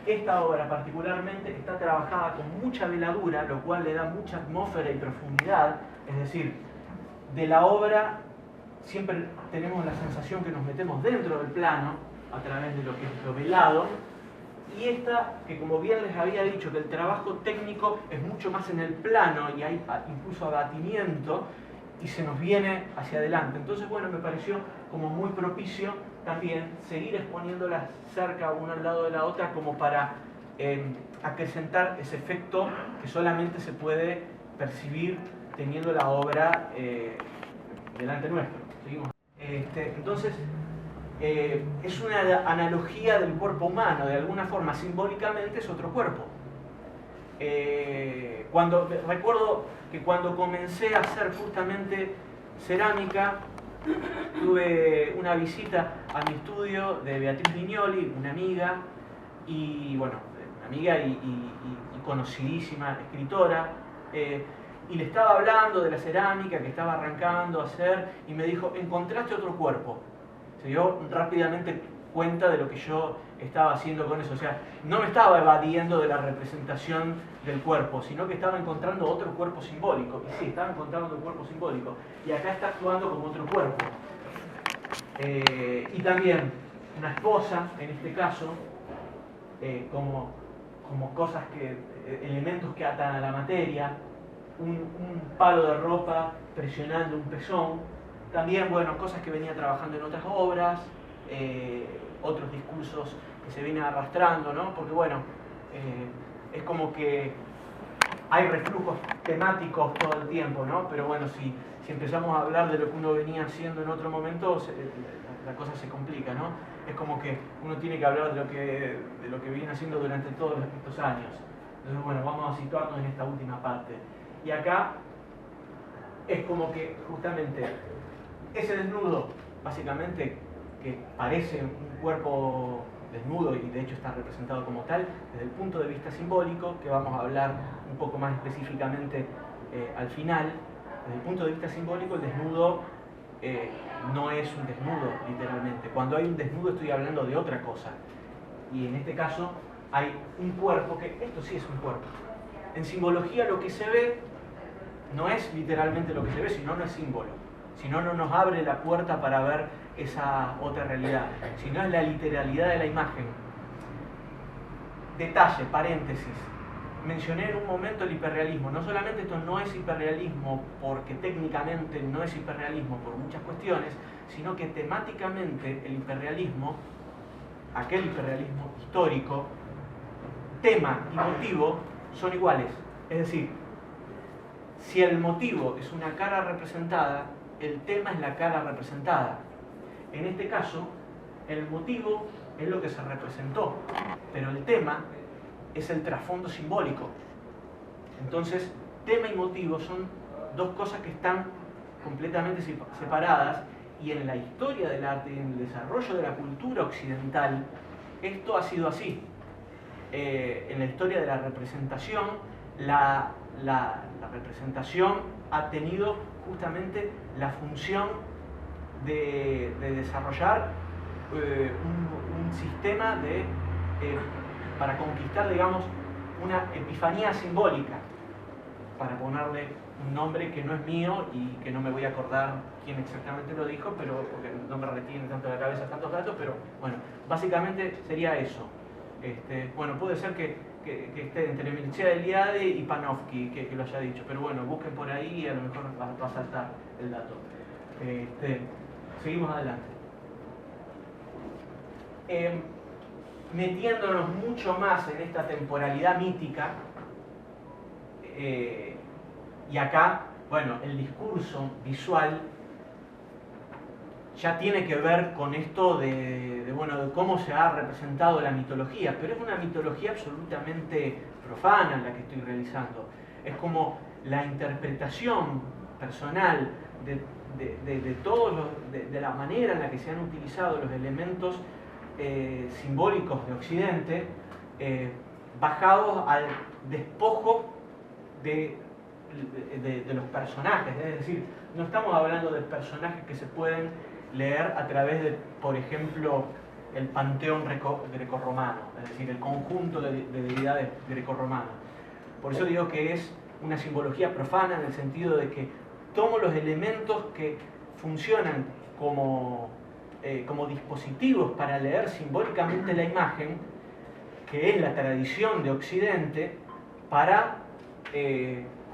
esta obra particularmente está trabajada con mucha veladura, lo cual le da mucha atmósfera y profundidad. Es decir, de la obra siempre tenemos la sensación que nos metemos dentro del plano a través de lo que es lo velado, y esta, que como bien les había dicho, que el trabajo técnico es mucho más en el plano y hay incluso abatimiento y se nos viene hacia adelante. Entonces, bueno, me pareció como muy propicio también seguir exponiéndolas cerca una al lado de la otra como para acrecentar ese efecto que solamente se puede percibir teniendo la obra delante nuestro. ¿Seguimos? Entonces, es una analogía del cuerpo humano, de alguna forma, simbólicamente es otro cuerpo. Recuerdo que cuando comencé a hacer justamente cerámica, tuve una visita a mi estudio de Beatriz Viñoli, una amiga, y bueno, una amiga y conocidísima escritora, y le estaba hablando de la cerámica que estaba arrancando a hacer, y me dijo, encontraste otro cuerpo. Se dio rápidamente cuenta de lo que yo estaba haciendo con eso. O sea, no me estaba evadiendo de la representación del cuerpo, sino que estaba encontrando otro cuerpo simbólico. Y sí, estaba encontrando otro cuerpo simbólico. Y acá está actuando como otro cuerpo. Y también una esposa, en este caso, como cosas elementos que atan a la materia, un palo de ropa presionando un pezón. También, bueno, cosas que venía trabajando en otras obras, otros discursos que se vienen arrastrando, ¿no? Porque, bueno, es como que hay reflujos temáticos todo el tiempo, ¿no? Pero bueno, si empezamos a hablar de lo que uno venía haciendo en otro momento, la cosa se complica, ¿no? Es como que uno tiene que hablar de lo que viene haciendo durante todos estos años. Entonces, bueno, vamos a situarnos en esta última parte. Y acá es como que justamente ese desnudo, básicamente, que parece un cuerpo desnudo y de hecho está representado como tal, desde el punto de vista simbólico, que vamos a hablar un poco más específicamente al final, desde el punto de vista simbólico, el desnudo no es un desnudo, literalmente. Cuando hay un desnudo estoy hablando de otra cosa. Y en este caso hay un cuerpo, que esto sí es un cuerpo. En simbología lo que se ve no es literalmente lo que se ve, sino no es símbolo. Si no, no nos abre la puerta para ver esa otra realidad, sino es la literalidad de la imagen. Detalle, paréntesis. Mencioné en un momento el hiperrealismo. No solamente esto no es hiperrealismo porque técnicamente no es hiperrealismo por muchas cuestiones, sino que temáticamente el hiperrealismo, aquel hiperrealismo histórico, tema y motivo son iguales. Es decir, si el motivo es una cara representada, el tema es la cara representada. En este caso, el motivo es lo que se representó, pero el tema es el trasfondo simbólico. Entonces, tema y motivo son dos cosas que están completamente separadas, y en la historia del arte y en el desarrollo de la cultura occidental, esto ha sido así. En la historia de la representación, la representación ha tenido justamente la función de desarrollar un sistema para conquistar, digamos, una epifanía simbólica, para ponerle un nombre que no es mío y que no me voy a acordar quién exactamente lo dijo, pero porque no me retiene tanto la cabeza tantos datos, pero bueno, básicamente sería eso. Bueno, puede ser que esté entre Mircea Eliade y Panofsky, que lo haya dicho, pero bueno, busquen por ahí y a lo mejor va a saltar el dato. Seguimos adelante. Metiéndonos mucho más en esta temporalidad mítica, y acá, bueno, el discurso visual ya tiene que ver con esto de cómo se ha representado la mitología, pero es una mitología absolutamente profana la que estoy realizando. Es como la interpretación personal de la manera en la que se han utilizado los elementos simbólicos de Occidente, bajados al despojo de los personajes. Es decir, no estamos hablando de personajes que se pueden leer a través de, por ejemplo, el panteón grecorromano, es decir, el conjunto de deidades grecorromanas. Por eso digo que es una simbología profana, en el sentido de que tomo los elementos que funcionan como dispositivos para leer simbólicamente la imagen, que es la tradición de Occidente, para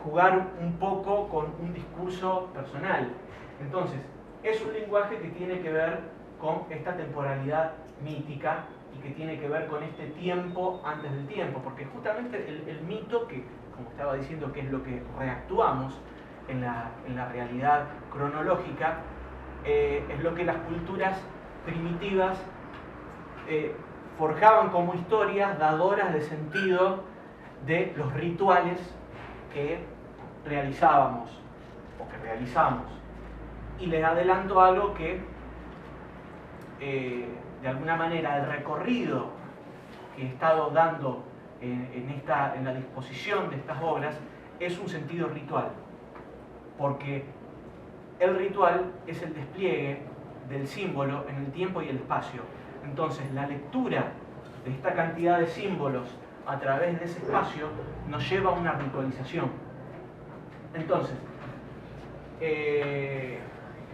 jugar un poco con un discurso personal. Entonces, es un lenguaje que tiene que ver con esta temporalidad mítica y que tiene que ver con este tiempo antes del tiempo, porque justamente el mito, que como estaba diciendo, que es lo que reactuamos en la realidad cronológica, es lo que las culturas primitivas forjaban como historias dadoras de sentido de los rituales que realizábamos o que realizamos. Y les adelanto algo que de alguna manera el recorrido que he estado dando en la disposición de estas obras es un sentido ritual, porque el ritual es el despliegue del símbolo en el tiempo y el espacio. Entonces, la lectura de esta cantidad de símbolos a través de ese espacio nos lleva a una ritualización. Entonces,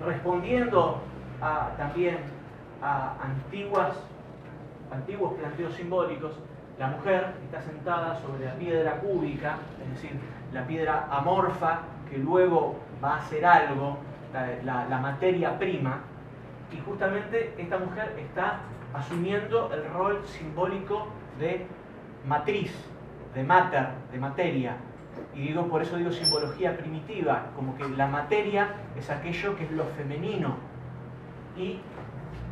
respondiendo también a antiguos planteos simbólicos, la mujer está sentada sobre la piedra cúbica, es decir, la piedra amorfa que luego va a ser algo, la materia prima, y justamente esta mujer está asumiendo el rol simbólico de matriz, de mater, de materia. Y por eso digo simbología primitiva, como que la materia es aquello que es lo femenino. Y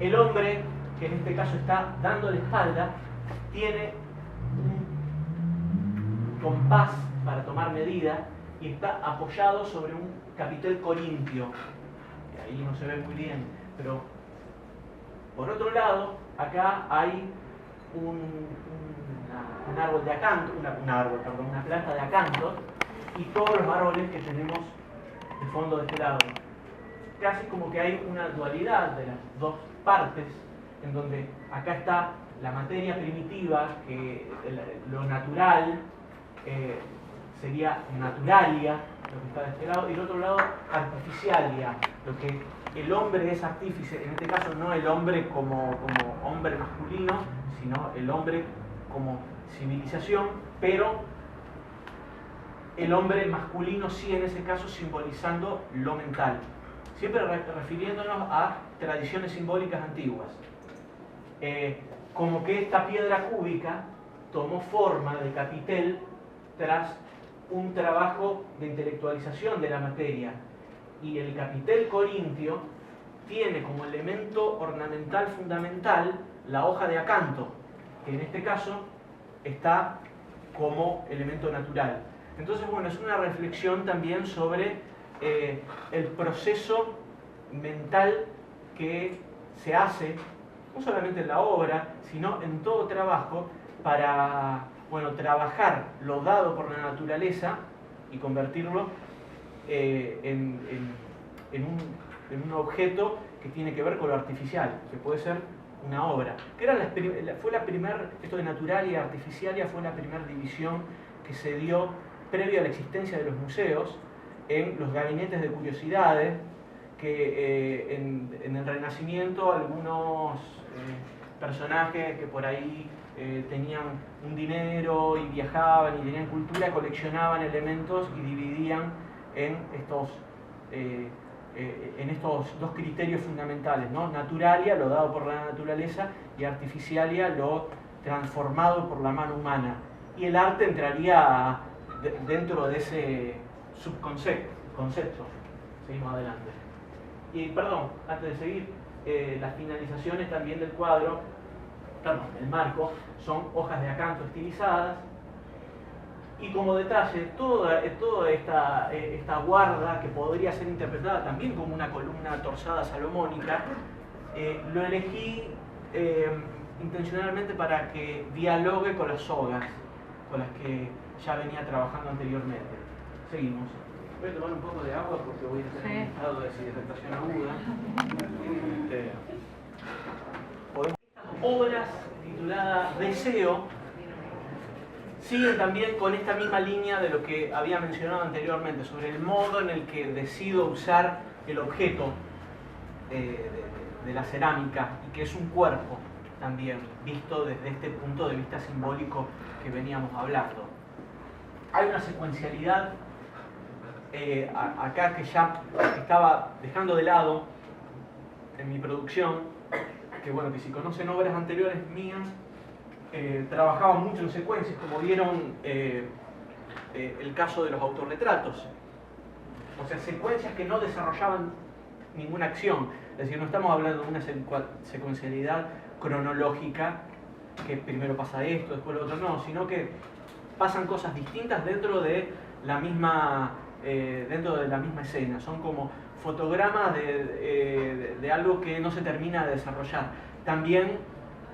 el hombre, que en este caso está dando la espalda, tiene un compás para tomar medida y está apoyado sobre un capitel corintio, que ahí no se ve muy bien, pero por otro lado, acá hay un árbol de acanto, una planta de acanto, y todos los árboles que tenemos de fondo de este lado. Casi como que hay una dualidad de las dos partes, en donde acá está la materia primitiva, lo natural, sería naturalia, lo que está de este lado, y del otro lado artificialia, lo que el hombre es artífice, en este caso no el hombre como hombre masculino, sino el hombre como civilización, pero el hombre masculino sí en ese caso simbolizando lo mental, siempre refiriéndonos a tradiciones simbólicas antiguas. Como que esta piedra cúbica tomó forma de capitel tras un trabajo de intelectualización de la materia, y el capitel corintio tiene como elemento ornamental fundamental la hoja de acanto, que en este caso está como elemento natural. Entonces, bueno, es una reflexión también sobre el proceso mental que se hace, no solamente en la obra, sino en todo trabajo, para, bueno, trabajar lo dado por la naturaleza y convertirlo en un objeto que tiene que ver con lo artificial, que puede ser una obra. Que fue la primera, esto de natural y artificialia fue la primera división que se dio previo a la existencia de los museos en los gabinetes de curiosidades, que en el Renacimiento algunos personajes que por ahí tenían un dinero y viajaban y tenían cultura, coleccionaban elementos y dividían en estos dos criterios fundamentales, ¿no? Naturalia, lo dado por la naturaleza, y artificialia, lo transformado por la mano humana. Y el arte entraría dentro de ese subconcepto. Seguimos adelante. Y perdón, antes de seguir, las finalizaciones también del cuadro, el marco, son hojas de acanto estilizadas. Y como detalle, toda esta guarda, que podría ser interpretada también como una columna torzada salomónica, lo elegí intencionalmente para que dialogue con las sogas con las que ya venía trabajando anteriormente. Seguimos. Voy a tomar un poco de agua porque voy a estar en un estado de deshidratación aguda. Estas obras tituladas Deseo siguen también con esta misma línea de lo que había mencionado anteriormente, sobre el modo en el que decido usar el objeto de la cerámica, y que es un cuerpo también, visto desde este punto de vista simbólico que veníamos hablando. Hay una secuencialidad acá que ya estaba dejando de lado en mi producción, que bueno, que si conocen obras anteriores mías, trabajaba mucho en secuencias, como vieron el caso de los autorretratos. O sea, secuencias que no desarrollaban ninguna acción. Es decir, no estamos hablando de una secuencialidad cronológica, que primero pasa esto, después lo otro, no, sino que pasan cosas distintas dentro de la misma escena. Son como fotogramas de algo que no se termina de desarrollar. También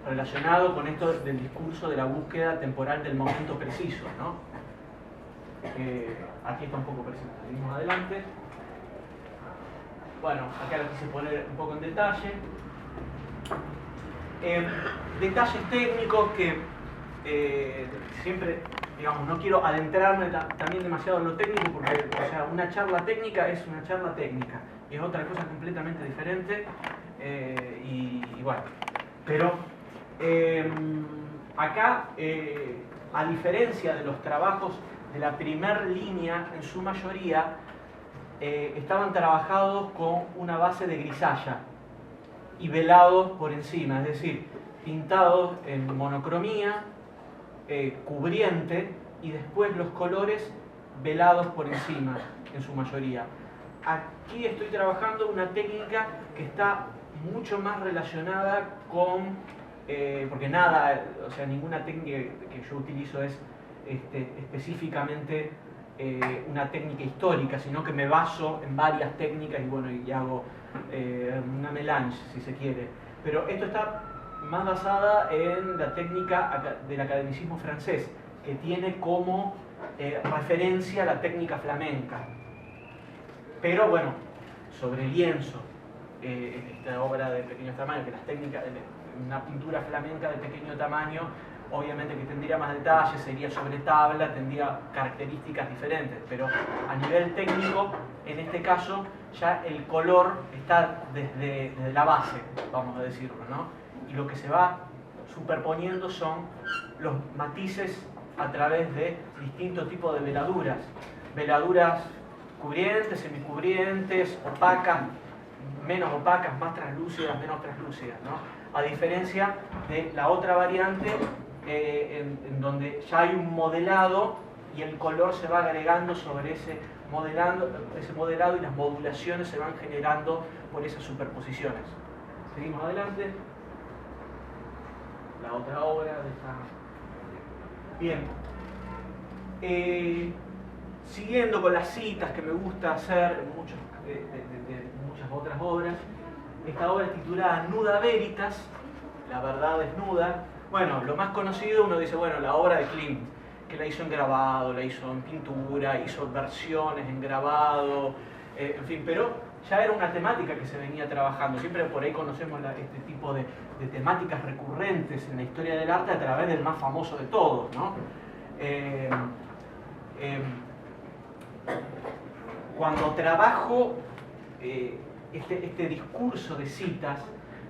relacionado con esto del discurso de la búsqueda temporal del momento preciso, ¿no? Aquí está un poco preciso. Seguimos adelante. Bueno, acá lo quise poner un poco en detalle. Detalles técnicos que siempre, digamos, no quiero adentrarme también demasiado en lo técnico, porque, o sea, una charla técnica es una charla técnica, y es otra cosa completamente diferente, y bueno, pero acá, a diferencia de los trabajos de la primer línea, en su mayoría estaban trabajados con una base de grisalla y velados por encima, es decir, pintados en monocromía, cubriente, y después los colores velados por encima, en su mayoría. Aquí estoy trabajando una técnica que está mucho más relacionada con, porque nada, o sea, ninguna técnica que yo utilizo es específicamente una técnica histórica, sino que me baso en varias técnicas y bueno, y hago una melange, si se quiere. Pero esto está más basada en la técnica del academicismo francés, que tiene como referencia la técnica flamenca. Pero bueno, sobre lienzo, esta obra de pequeños tamaños, que las técnicas, una pintura flamenca de pequeño tamaño, obviamente que tendría más detalles, sería sobre tabla, tendría características diferentes, pero a nivel técnico, en este caso, ya el color está desde la base, vamos a decirlo, ¿no? Y lo que se va superponiendo son los matices a través de distintos tipos de veladuras. Veladuras cubrientes, semicubrientes, opacas, menos opacas, más translúcidas, menos translúcidas, ¿no? A diferencia de la otra variante en donde ya hay un modelado y el color se va agregando sobre ese modelado y las modulaciones se van generando por esas superposiciones. Seguimos adelante. La otra obra de esta... Bien. Siguiendo con las citas que me gusta hacer en muchas otras obras, esta obra es titulada Nuda Veritas, la verdad desnuda. Bueno, lo más conocido, uno dice, bueno, la obra de Klimt, que la hizo en grabado, la hizo en pintura, hizo versiones en grabado, en fin, pero ya era una temática que se venía trabajando. Siempre por ahí conocemos este tipo de temáticas recurrentes en la historia del arte a través del más famoso de todos, ¿no? Cuando trabajo este discurso de citas,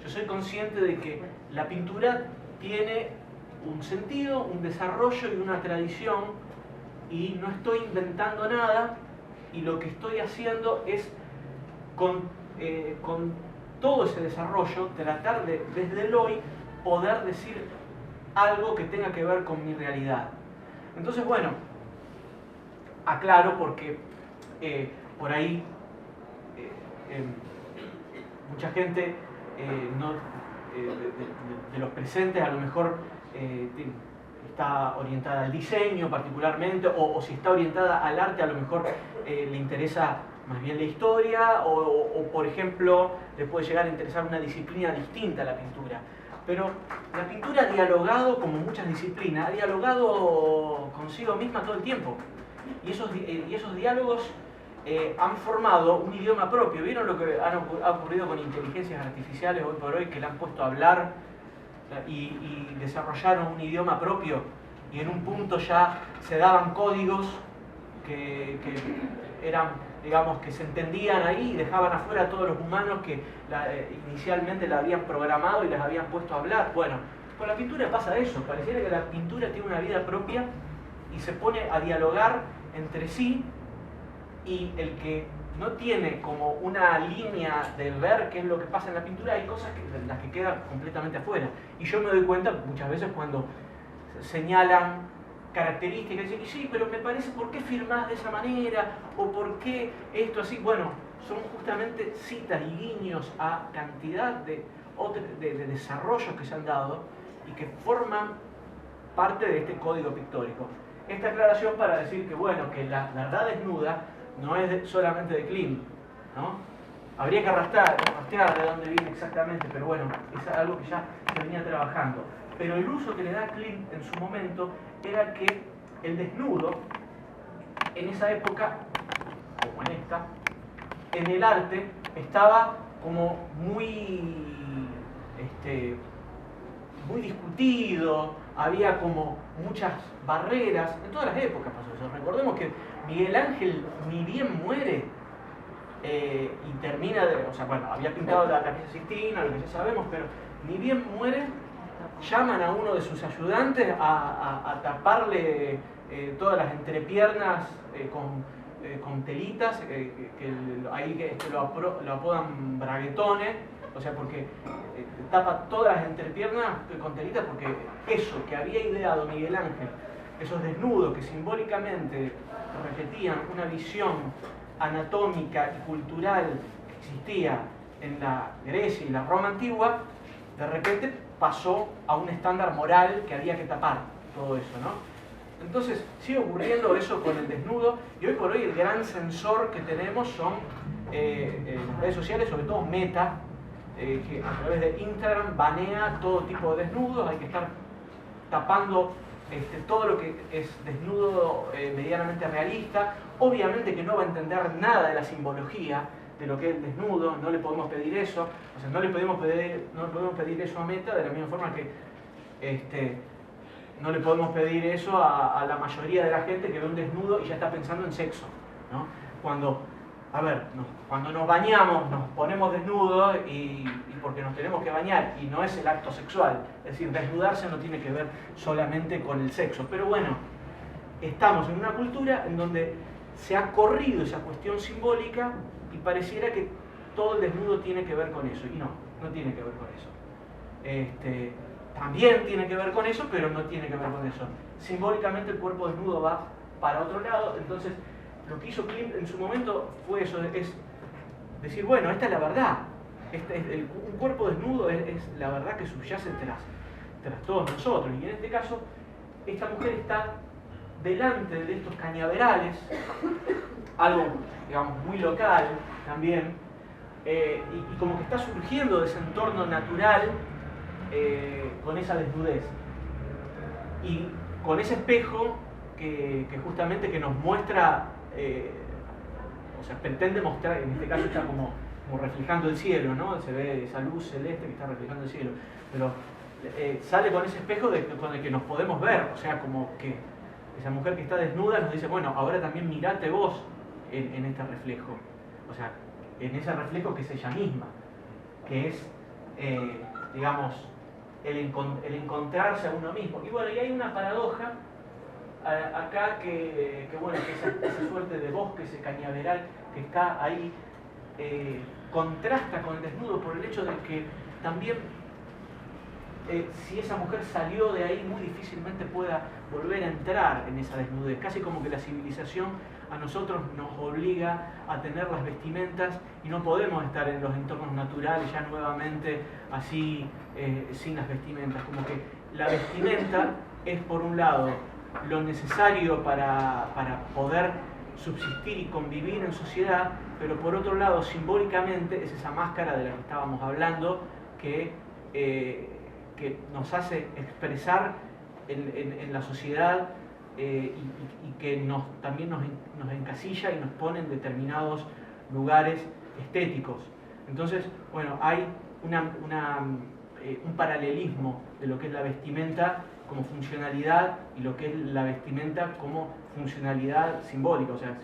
yo soy consciente de que la pintura tiene un sentido, un desarrollo y una tradición, y no estoy inventando nada, y lo que estoy haciendo es con todo ese desarrollo tratar de, desde el hoy, poder decir algo que tenga que ver con mi realidad. Entonces, bueno, aclaro porque por ahí mucha gente de los presentes a lo mejor está orientada al diseño particularmente, o si está orientada al arte a lo mejor le interesa más bien la historia, o por ejemplo le puede llegar a interesar una disciplina distinta a la pintura. Pero la pintura ha dialogado, como muchas disciplinas, ha dialogado consigo misma todo el tiempo. Y esos diálogos han formado un idioma propio. ¿Vieron lo que ha ocurrido con inteligencias artificiales hoy por hoy, que la han puesto a hablar y desarrollaron un idioma propio? Y en un punto ya se daban códigos que eran, digamos, que se entendían ahí y dejaban afuera a todos los humanos que inicialmente la habían programado y las habían puesto a hablar. Bueno, con la pintura pasa eso. Pareciera que la pintura tiene una vida propia y se pone a dialogar entre sí, y el que no tiene como una línea de ver qué es lo que pasa en la pintura, hay cosas las que quedan completamente afuera. Y yo me doy cuenta muchas veces cuando señalan características y dicen, sí, pero me parece, ¿por qué firmás de esa manera? ¿O por qué esto así? Bueno, son justamente citas y guiños a cantidad de desarrollos que se han dado y que forman parte de este código pictórico. Esta aclaración para decir que, bueno, que la verdad desnuda no es solamente de Klimt, ¿no? Habría que rastrear de dónde viene exactamente, pero bueno, es algo que ya se venía trabajando. Pero el uso que le da Klimt en su momento era que el desnudo, en esa época, como en esta, en el arte, estaba como muy discutido, había como muchas barreras. En todas las épocas pasó eso. Recordemos que Miguel Ángel ni bien muere y termina de... O sea, bueno, había pintado la Capilla Sixtina, lo que ya sabemos, pero ni bien muere, llaman a uno de sus ayudantes a taparle todas las entrepiernas con telitas, ahí lo apodan braguetones, o sea, porque tapa todas las entrepiernas con telitas, porque eso que había ideado Miguel Ángel, esos desnudos que simbólicamente repetían una visión anatómica y cultural que existía en la Grecia y la Roma antigua, de repente pasó a un estándar moral que había que tapar todo eso, ¿no? Entonces sigue ocurriendo eso con el desnudo, y hoy por hoy el gran sensor que tenemos son las redes sociales, sobre todo Meta, que a través de Instagram banea todo tipo de desnudos. Hay que estar tapando todo lo que es desnudo medianamente realista. Obviamente que no va a entender nada de la simbología de lo que es el desnudo, no le podemos pedir eso, o sea, no le podemos pedir eso a Meta de la misma forma que no le podemos pedir eso a la mayoría de la gente que ve un desnudo y ya está pensando en sexo, ¿no? Cuando nos bañamos, nos ponemos desnudos y porque nos tenemos que bañar y no es el acto sexual, es decir, desnudarse no tiene que ver solamente con el sexo, pero bueno, estamos en una cultura en donde se ha corrido esa cuestión simbólica y pareciera que todo el desnudo tiene que ver con eso, y no tiene que ver con eso. También tiene que ver con eso, pero no tiene que ver con eso. Simbólicamente el cuerpo desnudo va para otro lado, entonces lo que hizo Klimt en su momento fue eso, es decir, bueno, esta es la verdad. Un cuerpo desnudo es la verdad que subyace tras todos nosotros. Y en este caso, esta mujer está delante de estos cañaverales, algo, digamos, muy local también, y como que está surgiendo de ese entorno natural con esa desnudez. Y con ese espejo que justamente que nos muestra, o sea, pretende mostrar, en este caso está como reflejando el cielo, ¿no? Se ve esa luz celeste que está reflejando el cielo, pero sale con ese espejo con el que nos podemos ver, o sea, como que esa mujer que está desnuda nos dice, bueno, ahora también mirate vos en este reflejo, o sea, en ese reflejo que es ella misma, que es, digamos, el encontrarse a uno mismo. Y bueno, y hay una paradoja acá que bueno, que esa suerte de bosque, ese cañaveral que está ahí, contrasta con el desnudo por el hecho de que también si esa mujer salió de ahí muy difícilmente pueda volver a entrar en esa desnudez, casi como que la civilización a nosotros nos obliga a tener las vestimentas y no podemos estar en los entornos naturales ya nuevamente así sin las vestimentas, como que la vestimenta es por un lado lo necesario para poder subsistir y convivir en sociedad, pero por otro lado simbólicamente es esa máscara de la que estábamos hablando que nos hace expresar en la sociedad y que también nos encasilla y nos pone en determinados lugares estéticos. Entonces, bueno, hay un paralelismo de lo que es la vestimenta como funcionalidad y lo que es la vestimenta como funcionalidad simbólica, o sea,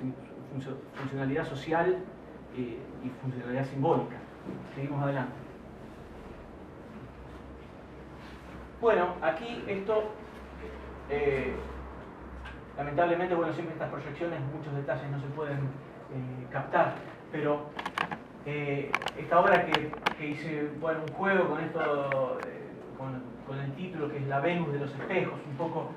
funcionalidad social y funcionalidad simbólica. Seguimos adelante. Bueno, aquí esto, lamentablemente, bueno, siempre estas proyecciones, muchos detalles no se pueden captar, pero esta obra que hice, bueno, un juego con esto, con el título que es La Venus de los espejos, un poco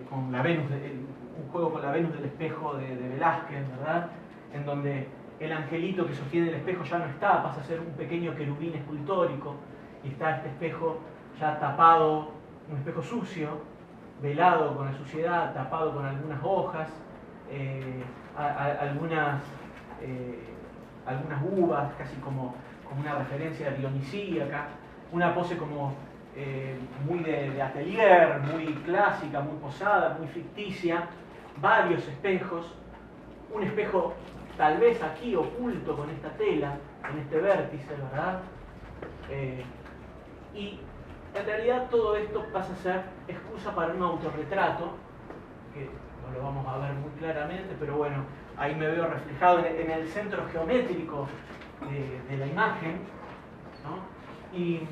con la Venus, un juego con la Venus del espejo de Velázquez, ¿verdad? En donde el angelito que sostiene el espejo ya no está, pasa a ser un pequeño querubín escultórico, y está este espejo ya tapado, un espejo sucio, velado con la suciedad, tapado con algunas hojas, algunas uvas, casi como una referencia dionisíaca, una pose como muy de atelier, muy clásica, muy posada, muy ficticia, varios espejos, un espejo tal vez aquí oculto con esta tela, en este vértice, ¿verdad? Y en realidad todo esto pasa a ser excusa para un autorretrato, que no lo vamos a ver muy claramente, pero bueno, ahí me veo reflejado en el centro geométrico de la imagen, ¿no? Y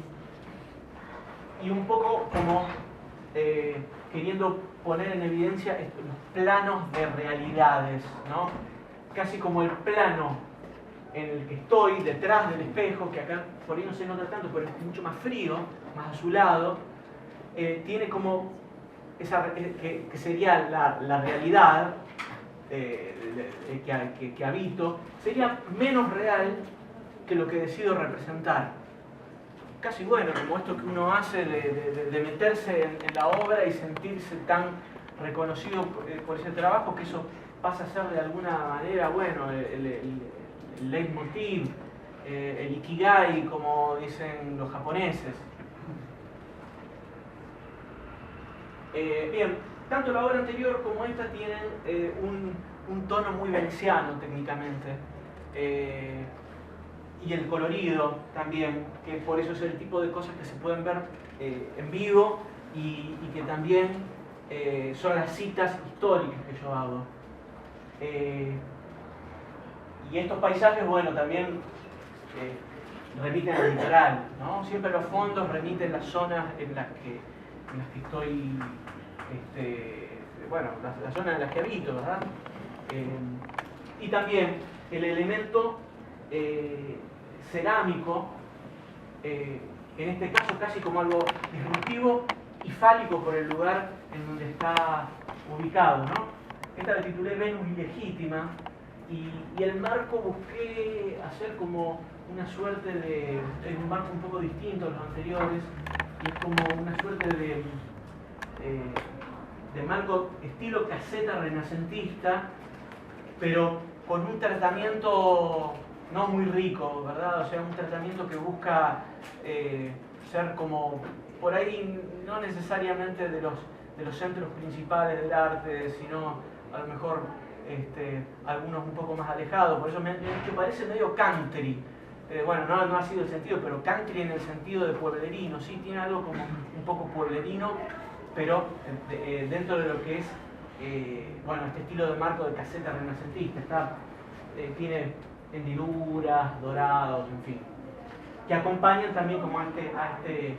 un poco como queriendo poner en evidencia los planos de realidades, ¿no? Casi como el plano en el que estoy detrás del espejo, que acá por ahí no se nota tanto, pero es mucho más frío, más azulado, tiene como esa que sería la realidad que habito, sería menos real que lo que decido representar. Casi bueno, como esto que uno hace de meterse en la obra y sentirse tan reconocido por ese trabajo, que eso pasa a ser de alguna manera, bueno, el leitmotiv, el ikigai, como dicen los japoneses. Bien, tanto la obra anterior como esta tienen un tono muy veneziano técnicamente. y el colorido también, que por eso es el tipo de cosas que se pueden ver en vivo y que también son las citas históricas que yo hago. Y estos paisajes, bueno, también remiten al litoral, ¿no? Siempre los fondos remiten las zonas en las que estoy, bueno, las zonas en las que habito, ¿verdad? Y también el elemento cerámico, en este caso casi como algo disruptivo y fálico por el lugar en donde está ubicado, ¿no? Esta la titulé Venus ilegítima y el marco busqué hacer como una suerte de... es un marco un poco distinto a los anteriores y es como una suerte de marco estilo caseta renacentista, pero con un tratamiento no muy rico, ¿verdad? O sea, un tratamiento que busca ser como, por ahí, no necesariamente de los centros principales del arte, sino a lo mejor algunos un poco más alejados. Por eso me han dicho, parece medio country. Bueno, no ha sido el sentido, pero country en el sentido de pueblerino, sí, tiene algo como un poco pueblerino, pero dentro de lo que es, bueno, este estilo de marco de caseta renacentista. Tiene hendiduras, dorados, en fin, que acompañan también como a este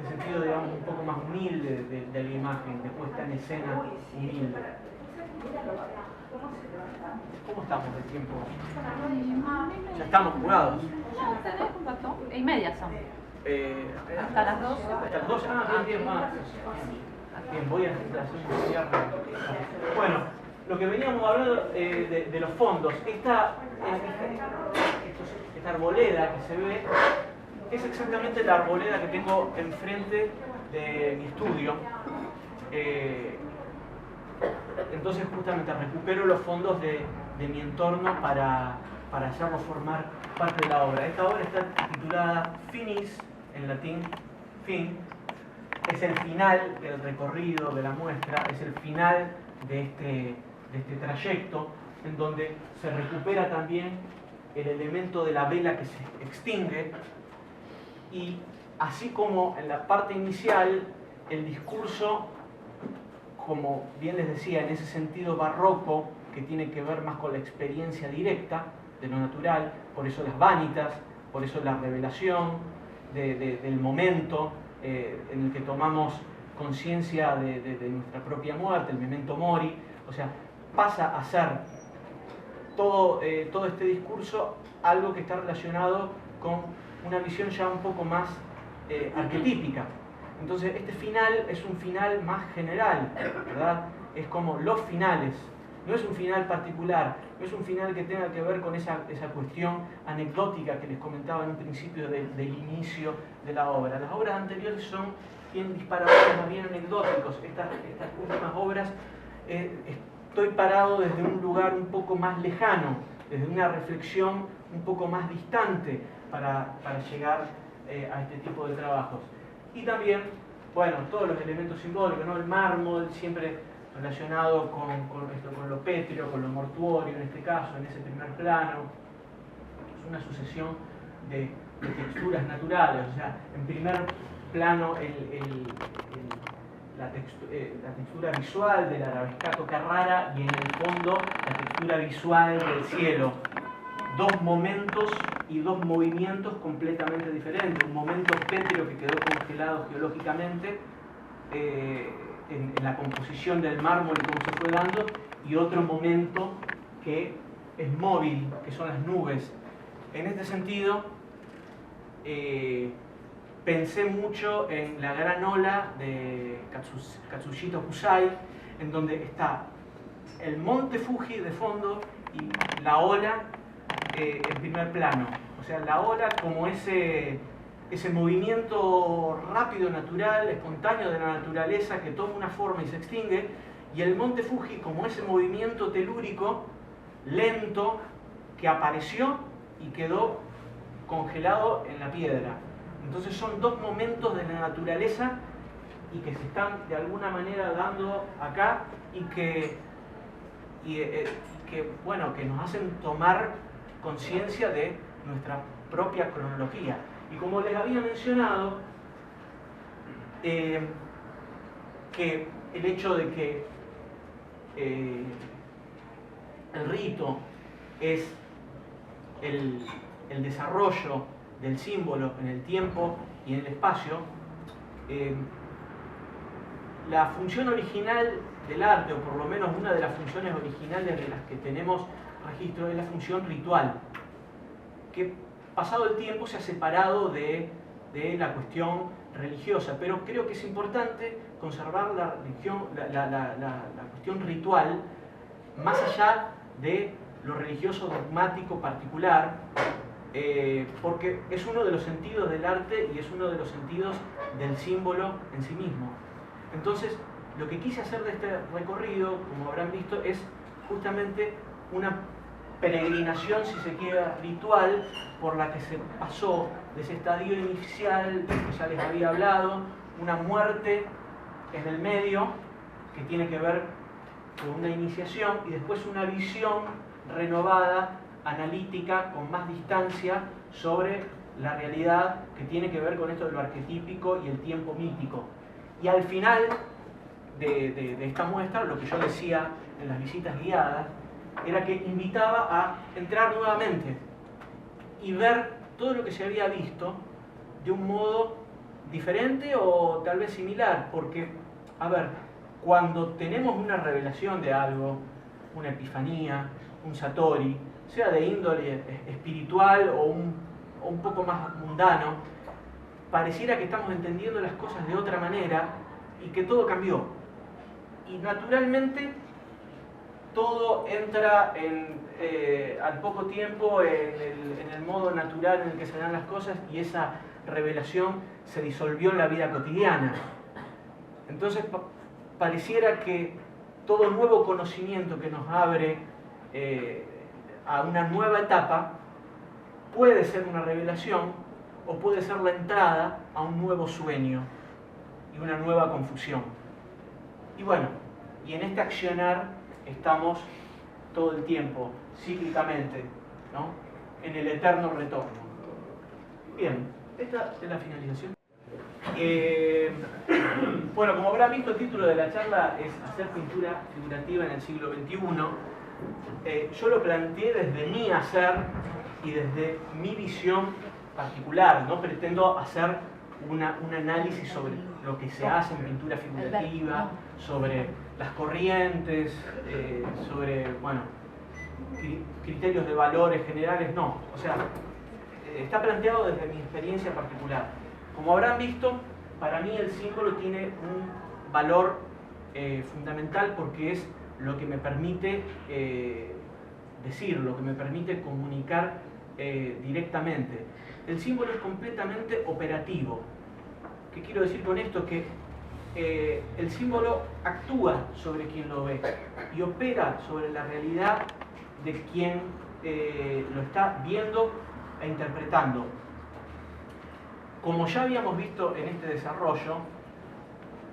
sentido, digamos, un poco más humilde de la imagen, de puesta en escena humilde. ¿Cómo estamos de tiempo? Ya estamos jugados. Y media son. Hasta las 2. Hasta las 2, bien, más. Bien, voy a hacer un cierre. Bueno, lo que veníamos hablando de los fondos, esta arboleda que se ve es exactamente la arboleda que tengo enfrente de mi estudio. Entonces justamente recupero los fondos de mi entorno para hacerlo formar parte de la obra. Esta obra está titulada Finis, en latín, fin. Es el final del recorrido de la muestra, es el final de este trayecto, en donde se recupera también el elemento de la vela que se extingue, y así como en la parte inicial el discurso, como bien les decía, en ese sentido barroco que tiene que ver más con la experiencia directa de lo natural, por eso las vanitas, por eso la revelación del momento en el que tomamos conciencia de nuestra propia muerte, el memento mori. O sea, pasa a ser todo este discurso algo que está relacionado con una visión ya un poco más arquetípica. Entonces este final es un final más general, ¿verdad? Es como los finales, no es un final particular, no es un final que tenga que ver con esa cuestión anecdótica que les comentaba en un principio del inicio de la obra. Las obras anteriores tienen disparadores más bien anecdóticos. Estas últimas obras, estoy parado desde un lugar un poco más lejano, desde una reflexión un poco más distante para llegar a este tipo de trabajos. Y también, bueno, todos los elementos simbólicos, ¿no? El mármol siempre relacionado con lo pétreo, con lo mortuorio en este caso, en ese primer plano. Es una sucesión de texturas naturales, o sea, en primer plano la textura visual del arabescato Carrara y en el fondo la textura visual del cielo. Dos momentos y dos movimientos completamente diferentes. Un momento pétreo que quedó congelado geológicamente en la composición del mármol y cómo se fue dando, y otro momento que es móvil, que son las nubes. En este sentido, pensé mucho en la gran ola de Katsushito Kusai, en donde está el monte Fuji de fondo y la ola en primer plano. O sea, la ola como ese movimiento rápido, natural, espontáneo de la naturaleza que toma una forma y se extingue, y el monte Fuji como ese movimiento telúrico, lento, que apareció y quedó congelado en la piedra. Entonces son dos momentos de la naturaleza y que se están de alguna manera dando acá, y bueno, que nos hacen tomar conciencia de nuestra propia cronología. Y como les había mencionado, que el hecho de que el rito es el desarrollo del símbolo en el tiempo y en el espacio, la función original del arte, o por lo menos una de las funciones originales de las que tenemos registro, es la función ritual, que pasado el tiempo se ha separado de la cuestión religiosa, pero creo que es importante conservar la cuestión ritual más allá de lo religioso dogmático particular, porque es uno de los sentidos del arte y es uno de los sentidos del símbolo en sí mismo. Entonces, lo que quise hacer de este recorrido, como habrán visto, es justamente una peregrinación, si se quiere, ritual, por la que se pasó de ese estadio inicial, que ya les había hablado, una muerte en el medio, que tiene que ver con una iniciación, y después una visión renovada, analítica, con más distancia, sobre la realidad, que tiene que ver con esto de lo arquetípico y el tiempo mítico. Y al final de esta muestra, lo que yo decía en las visitas guiadas, era que invitaba a entrar nuevamente y ver todo lo que se había visto de un modo diferente o tal vez similar, porque, a ver, cuando tenemos una revelación de algo, una epifanía, un satori, sea de índole espiritual o un poco más mundano, pareciera que estamos entendiendo las cosas de otra manera y que todo cambió. Y naturalmente todo entra al poco tiempo en el modo natural en el que se dan las cosas, y esa revelación se disolvió en la vida cotidiana. Entonces pareciera que todo nuevo conocimiento que nos abre a una nueva etapa puede ser una revelación o puede ser la entrada a un nuevo sueño y una nueva confusión. Y bueno, y en este accionar estamos todo el tiempo, cíclicamente, ¿no?, en el eterno retorno. Bien, esta es la finalización. Bueno, como habrán visto, el título de la charla es Hacer pintura figurativa en el siglo XXI. Yo lo planteé desde mi hacer y desde mi visión particular. No pretendo hacer un análisis sobre lo que se hace en pintura figurativa, sobre las corrientes, sobre, bueno, criterios de valores generales, no. O sea, está planteado desde mi experiencia particular. Como habrán visto, para mí el símbolo tiene un valor fundamental, porque es lo que me permite decir, lo que me permite comunicar directamente. El símbolo es completamente operativo. ¿Qué quiero decir con esto? Que el símbolo actúa sobre quien lo ve y opera sobre la realidad de quien lo está viendo e interpretando. Como ya habíamos visto en este desarrollo,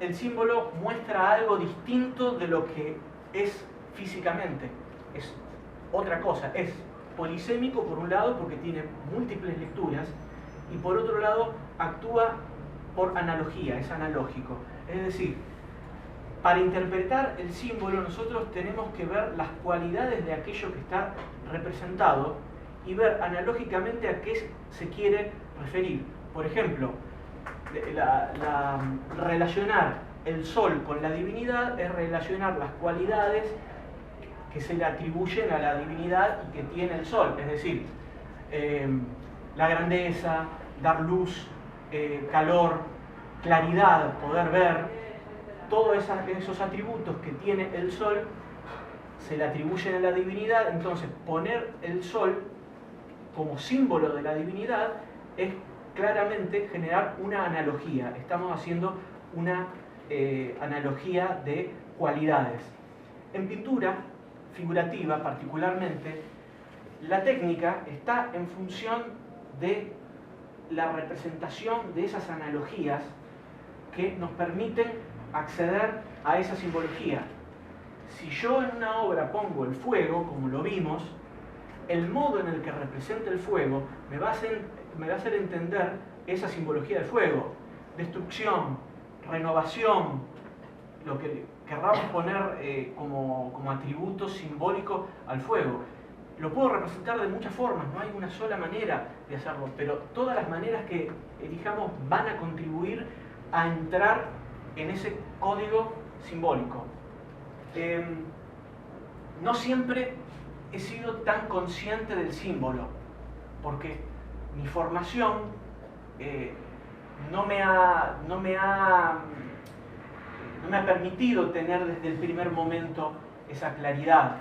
el símbolo muestra algo distinto de lo que es físicamente. Es otra cosa, es polisémico por un lado, porque tiene múltiples lecturas, y por otro lado actúa por analogía, es analógico. Es decir, para interpretar el símbolo nosotros tenemos que ver las cualidades de aquello que está representado y ver analógicamente a qué se quiere referir. Por ejemplo, relacionar el sol con la divinidad es relacionar las cualidades que se le atribuyen a la divinidad y que tiene el sol, es decir, la grandeza, dar luz, calor, claridad, poder ver. Todos esos atributos que tiene el sol se le atribuyen a la divinidad. Entonces, poner el sol como símbolo de la divinidad es claramente generar una analogía. Estamos haciendo una analogía de cualidades. En pintura figurativa, particularmente, la técnica está en función de la representación de esas analogías que nos permiten acceder a esa simbología. si yo en una obra pongo el fuego, como lo vimos, el modo en el que representa el fuego me va a hacer entender esa simbología del fuego. Destrucción, renovación, lo que querramos poner como atributo simbólico al fuego. Lo puedo representar de muchas formas, no hay una sola manera de hacerlo, pero todas las maneras que elijamos van a contribuir a entrar en ese código simbólico. No siempre he sido tan consciente del símbolo, porque mi formación no me ha permitido tener desde el primer momento esa claridad.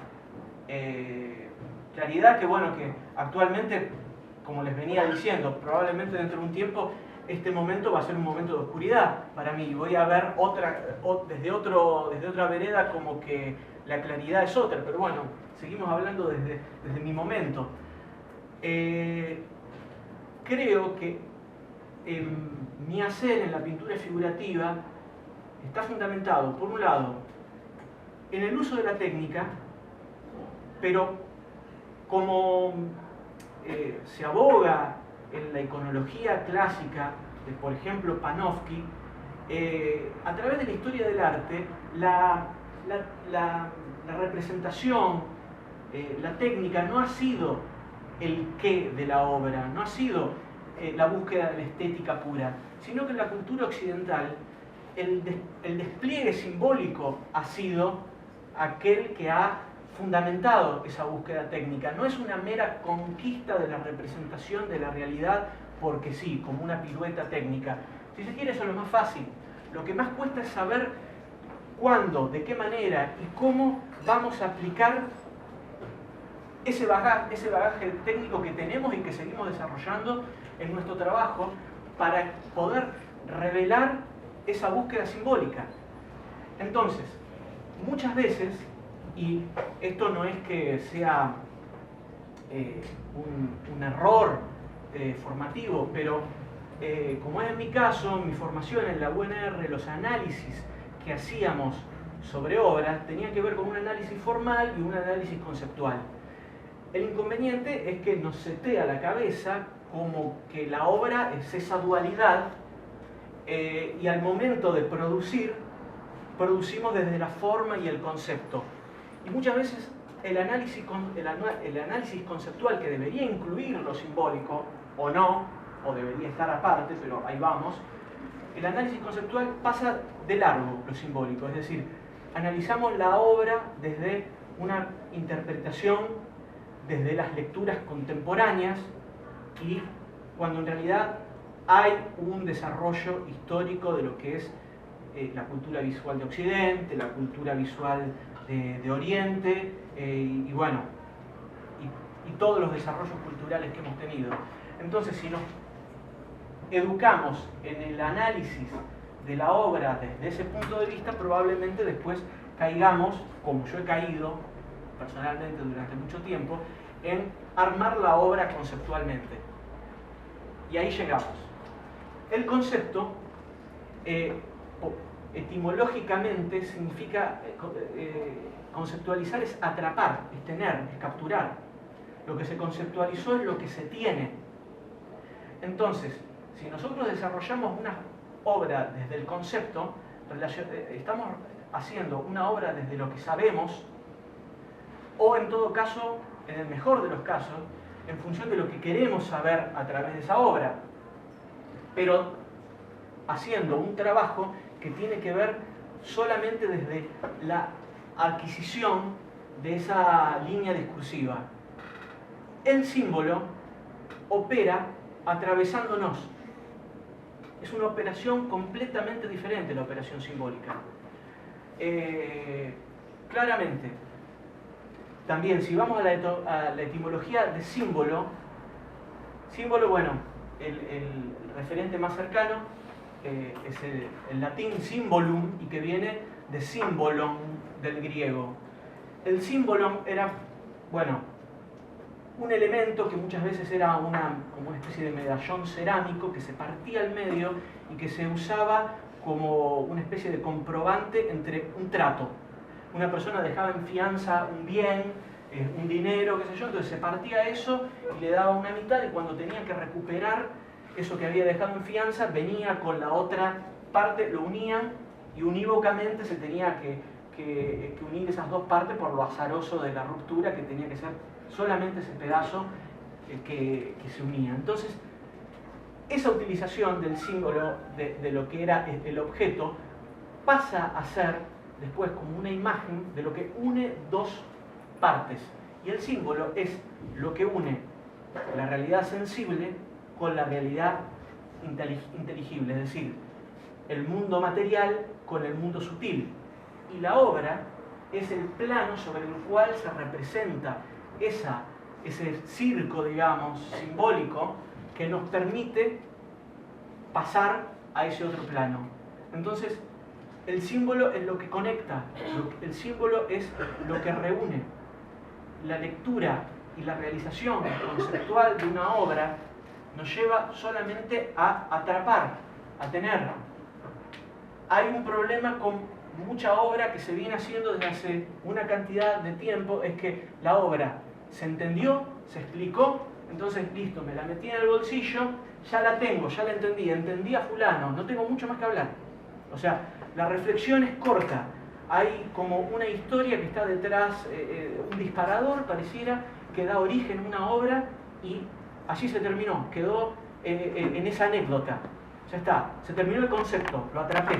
Claridad que, bueno, que actualmente, como les venía diciendo, probablemente dentro de un tiempo este momento va a ser un momento de oscuridad para mí. Voy a ver desde otra vereda como que la claridad es otra, pero bueno, seguimos hablando desde mi momento. Creo que mi hacer en la pintura figurativa está fundamentado, por un lado, en el uso de la técnica, pero como se aboga en la iconología clásica de, por ejemplo, Panofsky, a través de la historia del arte, la representación, la técnica no ha sido el qué de la obra, no ha sido la búsqueda de la estética pura, sino que en la cultura occidental el despliegue simbólico ha sido aquel que ha fundamentado esa búsqueda técnica. No es una mera conquista de la representación de la realidad porque sí, como una pirueta técnica. Si se quiere, eso es lo más fácil. Lo que más cuesta es saber cuándo, de qué manera y cómo vamos a aplicar ese bagaje técnico que tenemos y que seguimos desarrollando en nuestro trabajo para poder revelar esa búsqueda simbólica. Entonces, muchas veces, y esto no es que sea un error formativo, pero como es en mi caso, mi formación en la UNR, los análisis que hacíamos sobre obras tenían que ver con un análisis formal y un análisis conceptual. El inconveniente es que nos setea la cabeza como que la obra es esa dualidad y al momento de producimos desde la forma y el concepto. Y muchas veces el análisis conceptual, que debería incluir lo simbólico, o no, o debería estar aparte, pero ahí vamos, el análisis conceptual pasa de largo lo simbólico, es decir, analizamos la obra desde una interpretación, desde las lecturas contemporáneas, y cuando en realidad hay un desarrollo histórico de lo que es la cultura visual de Occidente, la cultura visual de Oriente, y bueno, y todos los desarrollos culturales que hemos tenido. Entonces, si nos educamos en el análisis de la obra desde ese punto de vista, probablemente después caigamos, como yo he caído personalmente durante mucho tiempo, en armar la obra conceptualmente. Y ahí llegamos. El concepto, etimológicamente, significa conceptualizar es atrapar, es tener, es capturar. Lo que se conceptualizó es lo que se tiene. Entonces, si nosotros desarrollamos una obra desde el concepto, estamos haciendo una obra desde lo que sabemos, o en todo caso, en el mejor de los casos, en función de lo que queremos saber a través de esa obra, pero haciendo un trabajo que tiene que ver solamente desde la adquisición de esa línea discursiva. El símbolo opera atravesándonos. Es una operación completamente diferente, la operación simbólica. Claramente. También, si vamos a la etimología de símbolo, bueno, el referente más cercano es el latín symbolum, y que viene de symbolon, del griego. El symbolon era, bueno, un elemento que muchas veces era como una especie de medallón cerámico que se partía al medio y que se usaba como una especie de comprobante entre un trato. una persona dejaba en fianza un bien, un dinero, qué sé yo, entonces se partía eso y le daba una mitad, y cuando tenía que recuperar eso que había dejado en fianza, venía con la otra parte, lo unían, y unívocamente se tenía que unir esas dos partes por lo azaroso de la ruptura, que tenía que ser solamente ese pedazo que se unía. Entonces, esa utilización del símbolo de lo que era el objeto pasa a ser después como una imagen de lo que une dos partes. Y el símbolo es lo que une la realidad sensible con la realidad inteligible, es decir, el mundo material con el mundo sutil. Y la obra es el plano sobre el cual se representa ese circo, digamos, simbólico, que nos permite pasar a ese otro plano. Entonces, el símbolo es lo que conecta, el símbolo es lo que reúne. La lectura y la realización conceptual de una obra nos lleva solamente a atrapar, a tener. Hay un problema con mucha obra que se viene haciendo desde hace una cantidad de tiempo, es que la obra se entendió, se explicó, entonces listo, me la metí en el bolsillo, ya la tengo, ya la entendí a fulano, no tengo mucho más que hablar. O sea, la reflexión es corta, hay como una historia que está detrás, un disparador pareciera, que da origen a una obra, y allí se terminó, quedó en esa anécdota. Ya está, se terminó el concepto, lo atrapé.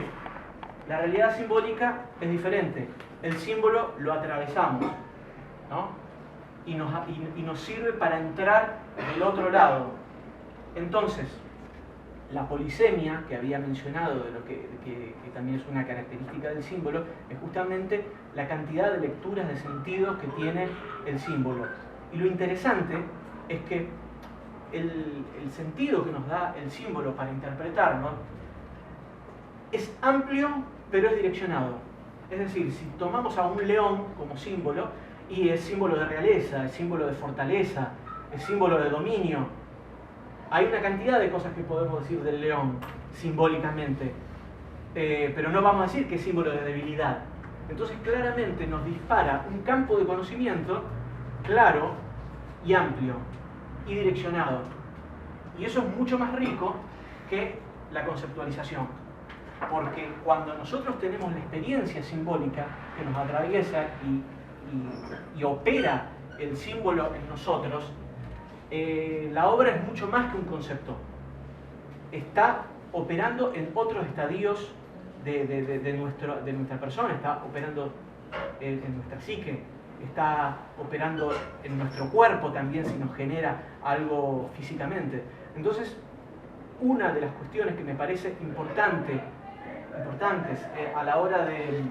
La realidad simbólica es diferente, el símbolo lo atravesamos, ¿no? Y nos sirve para entrar del otro lado. Entonces, la polisemia que había mencionado, de lo que también es una característica del símbolo, es justamente la cantidad de lecturas de sentidos que tiene el símbolo. Y lo interesante es que el sentido que nos da el símbolo para interpretarlo es amplio, pero es direccionado. Es decir, si tomamos a un león como símbolo, y es símbolo de realeza, es símbolo de fortaleza, es símbolo de dominio, hay una cantidad de cosas que podemos decir del león simbólicamente, pero no vamos a decir que es símbolo de debilidad. Entonces claramente nos dispara un campo de conocimiento claro y amplio y direccionado. Y eso es mucho más rico que la conceptualización. Porque cuando nosotros tenemos la experiencia simbólica que nos atraviesa y opera el símbolo en nosotros, la obra es mucho más que un concepto. Está operando en otros estadios de nuestra persona, está operando en nuestra psique, está operando en nuestro cuerpo también si nos genera algo físicamente. Entonces, una de las cuestiones que me parece importantes a la hora de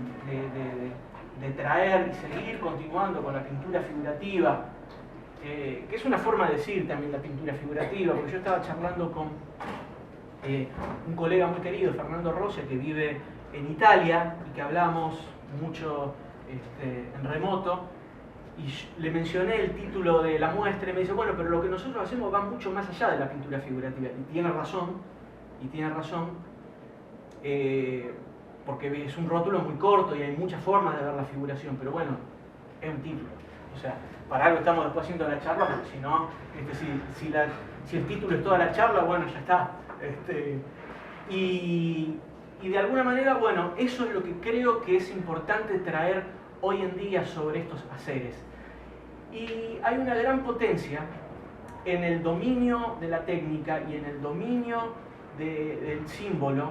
traer y seguir continuando con la pintura figurativa, que es una forma de decir también la pintura figurativa, porque yo estaba charlando con un colega muy querido, Fernando Rossi, que vive en Italia y que hablamos mucho en remoto, y le mencioné el título de la muestra y me dice, bueno, pero lo que nosotros hacemos va mucho más allá de la pintura figurativa. Y tiene razón, porque es un rótulo muy corto y hay muchas formas de ver la figuración, pero bueno, es un título. O sea, para algo estamos después haciendo la charla, porque si no, si el título es toda la charla, bueno, ya está. Y de alguna manera, bueno, eso es lo que creo que es importante traer hoy en día sobre estos haceres. Y hay una gran potencia en el dominio de la técnica y en el dominio del símbolo,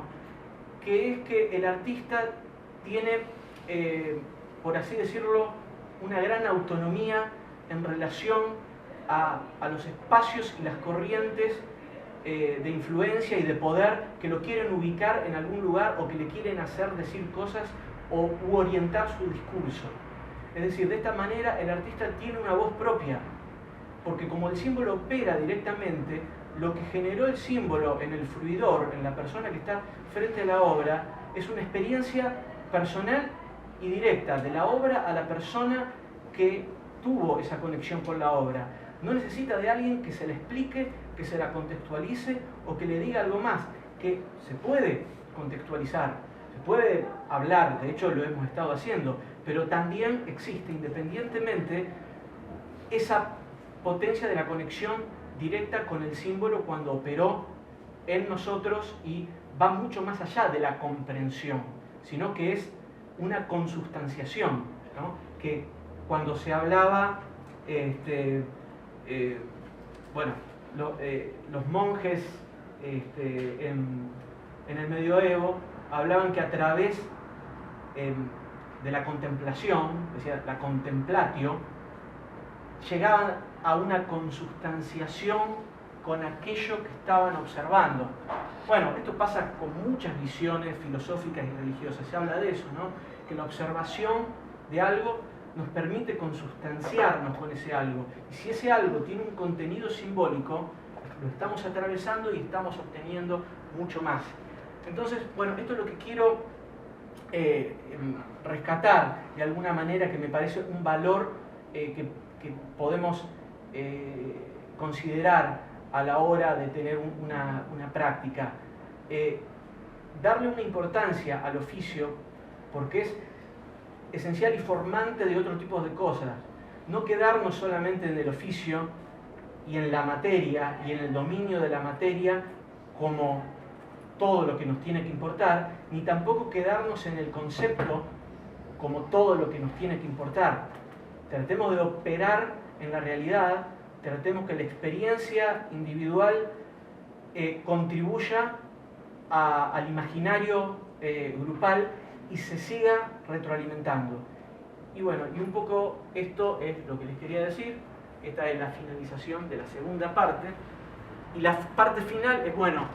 que es que el artista tiene, por así decirlo, una gran autonomía en relación a los espacios y las corrientes de influencia y de poder que lo quieren ubicar en algún lugar o que le quieren hacer decir cosas u orientar su discurso. Es decir, de esta manera el artista tiene una voz propia, porque como el símbolo opera directamente, lo que generó el símbolo en el fruidor, en la persona que está frente a la obra, es una experiencia personal y directa de la obra a la persona que tuvo esa conexión con la obra. No necesita de alguien que se la explique, que se la contextualice o que le diga algo más, que se puede contextualizar, se puede hablar, de hecho lo hemos estado haciendo, pero también existe independientemente esa potencia de la conexión directa con el símbolo cuando operó en nosotros y va mucho más allá de la comprensión, sino que es una consubstanciación, ¿no? Que cuando se hablaba, los monjes en el medioevo hablaban que a través de la contemplación, decía la contemplatio, llegaban a una consubstanciación con aquello que estaban observando. Bueno, esto pasa con muchas visiones filosóficas y religiosas, se habla de eso, ¿no? Que la observación de algo nos permite consubstanciarnos con ese algo. Y si ese algo tiene un contenido simbólico, lo estamos atravesando y estamos obteniendo mucho más. Entonces, bueno, esto es lo que quiero rescatar de alguna manera, que me parece un valor que podemos considerar a la hora de tener una práctica. Darle una importancia al oficio, porque es esencial y formante de otro tipo de cosas. No quedarnos solamente en el oficio y en la materia y en el dominio de la materia como todo lo que nos tiene que importar, ni tampoco quedarnos en el concepto como todo lo que nos tiene que importar. Tratemos de operar en la realidad, tratemos que la experiencia individual contribuya al imaginario grupal y se siga retroalimentando. Y bueno, y un poco esto es lo que les quería decir. Esta es la finalización de la segunda parte. Y la parte final es, bueno,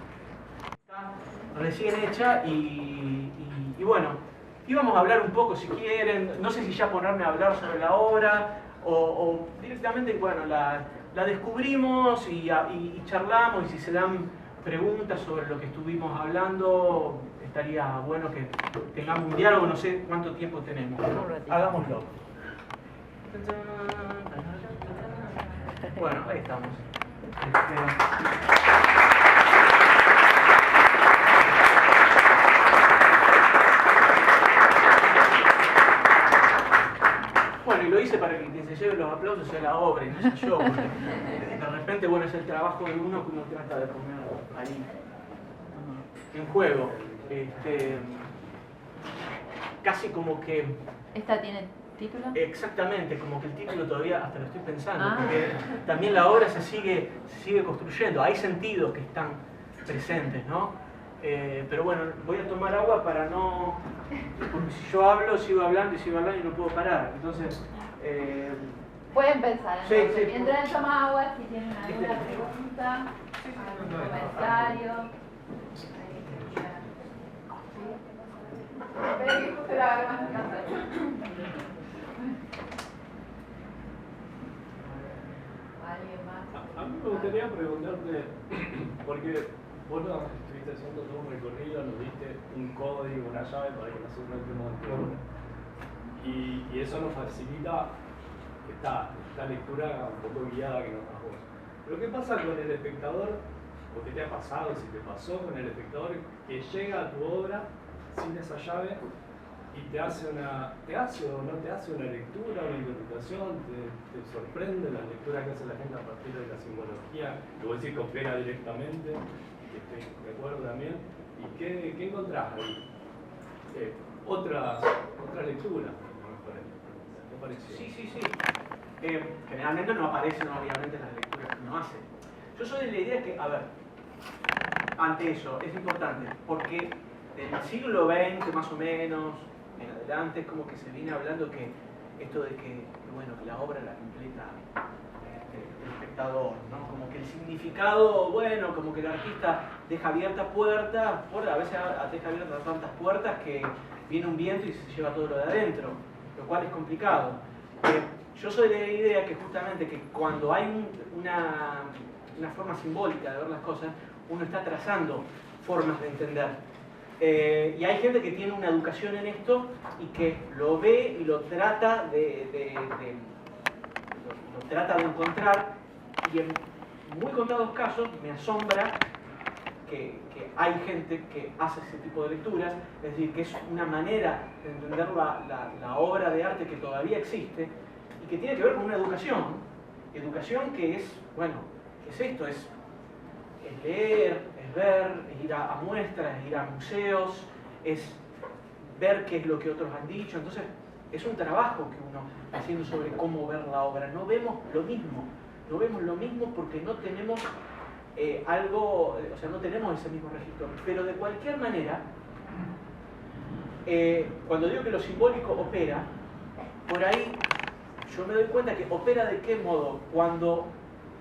está recién hecha y bueno, íbamos a hablar un poco, si quieren, no sé si ya ponerme a hablar sobre la obra o directamente, bueno, la descubrimos y charlamos, y si se dan preguntas sobre lo que estuvimos hablando, estaría bueno que tengamos un diálogo, no sé cuánto tiempo tenemos. Hagámoslo. Bueno, ahí estamos. Bueno, y lo hice para que quien se lleve los aplausos sea la obra y no sea yo, porque de repente, bueno, es el trabajo de uno que uno trata de poner ahí en juego. Casi como que... ¿Esta tiene título? Exactamente, como que el título todavía hasta lo estoy pensando, porque también la obra se sigue construyendo, hay sentidos que están presentes, ¿no? Pero bueno, voy a tomar agua para no... Porque si yo hablo, sigo hablando y no puedo parar. Entonces... Pueden pensar, sí, entonces, sí. mientras toma agua, si tienen alguna pregunta, algún comentario. Espera que justo la haga más en casa. ¿Alguien más? A mí me gustaría preguntarte, porque vos nos estuviste haciendo todo un recorrido, nos diste un código, una llave para que nosotros entremos en obra. Y eso nos facilita esta lectura un poco guiada que nos das vos. Pero ¿qué pasa con el espectador? ¿O qué te ha pasado, si te pasó con el espectador que llega a tu obra sin esa llave y te hace o no te hace una lectura, una interpretación, te sorprende la lectura que hace la gente a partir de la simbología, que vos decís que opera directamente, que estoy de acuerdo también, y qué encontrás ahí? Otra lectura, ¿qué pareció? Sí. Generalmente no aparecen obviamente las lecturas que uno hace. Yo soy de la idea que, a ver, ante eso es importante, porque del siglo XX más o menos en adelante es como que se viene hablando que esto de que bueno, que la obra la completa el espectador, ¿no? Como que el significado, bueno, como que el artista deja abiertas puertas, a veces deja abiertas tantas puertas que viene un viento y se lleva todo lo de adentro, lo cual es complicado. Yo soy de la idea que justamente que cuando hay una forma simbólica de ver las cosas, uno está trazando formas de entender. Y hay gente que tiene una educación en esto y que lo ve y lo trata de encontrar, y en muy contados casos me asombra que hay gente que hace ese tipo de lecturas, es decir, que es una manera de entender la obra de arte que todavía existe y que tiene que ver con una educación que es, bueno, ¿qué es esto? Es leer, es ver, es ir a muestras, es ir a museos, es ver qué es lo que otros han dicho. Entonces es un trabajo que uno está haciendo sobre cómo ver la obra. No vemos lo mismo porque no tenemos no tenemos ese mismo registro. Pero de cualquier manera, cuando digo que lo simbólico opera, por ahí yo me doy cuenta que opera de qué modo. Cuando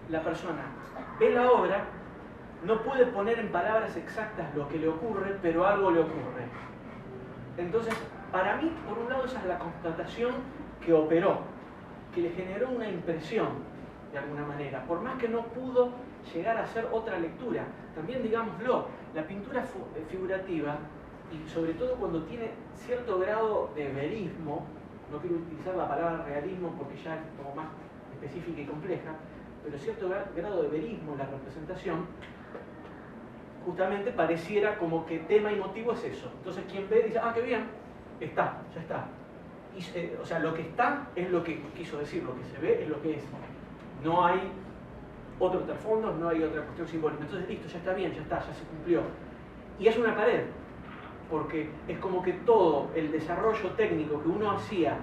la persona ve la obra, no puede poner en palabras exactas lo que le ocurre, pero algo le ocurre. Entonces, para mí, por un lado, esa es la constatación que operó, que le generó una impresión, de alguna manera, por más que no pudo llegar a hacer otra lectura. También, digámoslo, la pintura figurativa, y sobre todo cuando tiene cierto grado de verismo, no quiero utilizar la palabra realismo porque ya es como más específica y compleja, pero cierto grado de verismo en la representación, justamente pareciera como que tema y motivo es eso. Entonces quien ve dice, ah, qué bien, está, ya está. Y, o sea, lo que está es lo que quiso decir, lo que se ve es lo que es. No hay otro trasfondo, no hay otra cuestión simbólica. Entonces, listo, ya está bien, ya está, ya se cumplió. Y es una pared, porque es como que todo el desarrollo técnico que uno hacía,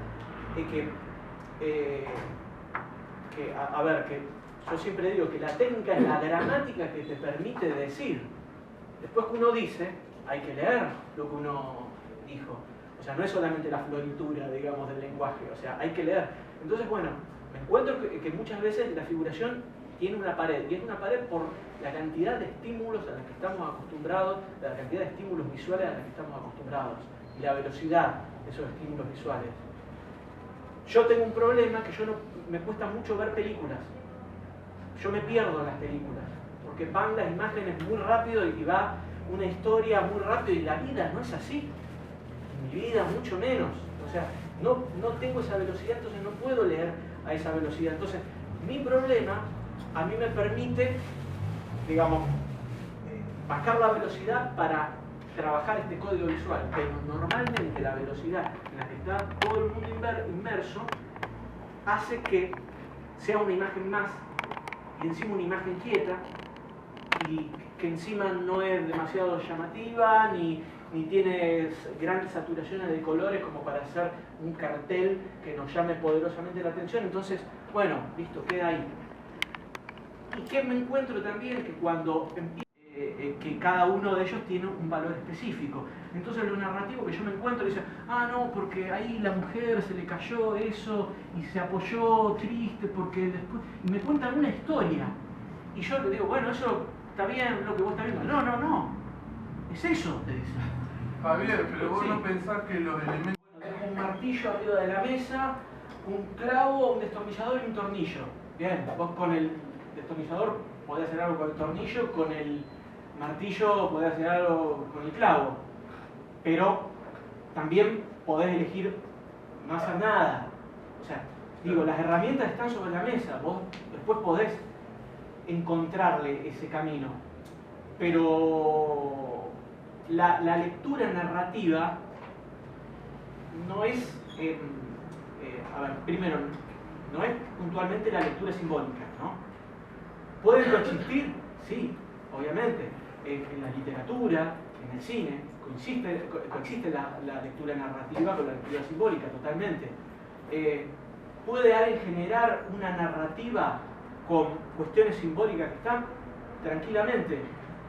que yo siempre digo que la técnica es la gramática que te permite decir. Después que uno dice, hay que leer lo que uno dijo. O sea, no es solamente la floritura, digamos, del lenguaje, o sea, hay que leer. Entonces, bueno, me encuentro que muchas veces la figuración tiene una pared, y es una pared por la cantidad de estímulos a los que estamos acostumbrados, la cantidad de estímulos visuales a los que estamos acostumbrados, y la velocidad de esos estímulos visuales. Yo tengo un problema que me cuesta mucho ver películas. Yo me pierdo en las películas, porque van las imágenes muy rápido y va una historia muy rápido, y la vida no es así. Mi vida mucho menos. O sea, no tengo esa velocidad, entonces no puedo leer a esa velocidad. Entonces, mi problema a mí me permite, digamos, bajar la velocidad para trabajar este código visual, pero normalmente la velocidad en la que está todo el mundo inmerso hace que sea una imagen más, y encima una imagen quieta, y que encima no es demasiado llamativa, ni tiene grandes saturaciones de colores como para hacer un cartel que nos llame poderosamente la atención. Entonces, bueno, listo, queda ahí. Y que me encuentro también que cuando que cada uno de ellos tiene un valor específico. Entonces lo narrativo que yo me encuentro dice, ah, no, porque ahí la mujer se le cayó eso y se apoyó triste porque después... Y me cuentan una historia. Y yo le digo, bueno, eso está bien, lo que vos estás viendo. No. Es eso, te dice. Javier, pero vos sí. no pensás que los elementos... Bueno, tengo un martillo arriba de la mesa, un clavo, un destornillador y un tornillo. Bien, vos con el destornillador podés hacer algo con el tornillo, con el martillo podés hacer algo con el clavo. Pero también podés elegir no hacer nada. O sea, digo, las herramientas están sobre la mesa, vos después podés encontrarle ese camino. Pero la lectura narrativa no es, primero, no es puntualmente la lectura simbólica, ¿no? ¿Pueden coexistir? Sí, obviamente. En la literatura, en el cine, coexiste la lectura narrativa con la lectura simbólica, totalmente. ¿Puede alguien generar una narrativa con cuestiones simbólicas que están tranquilamente?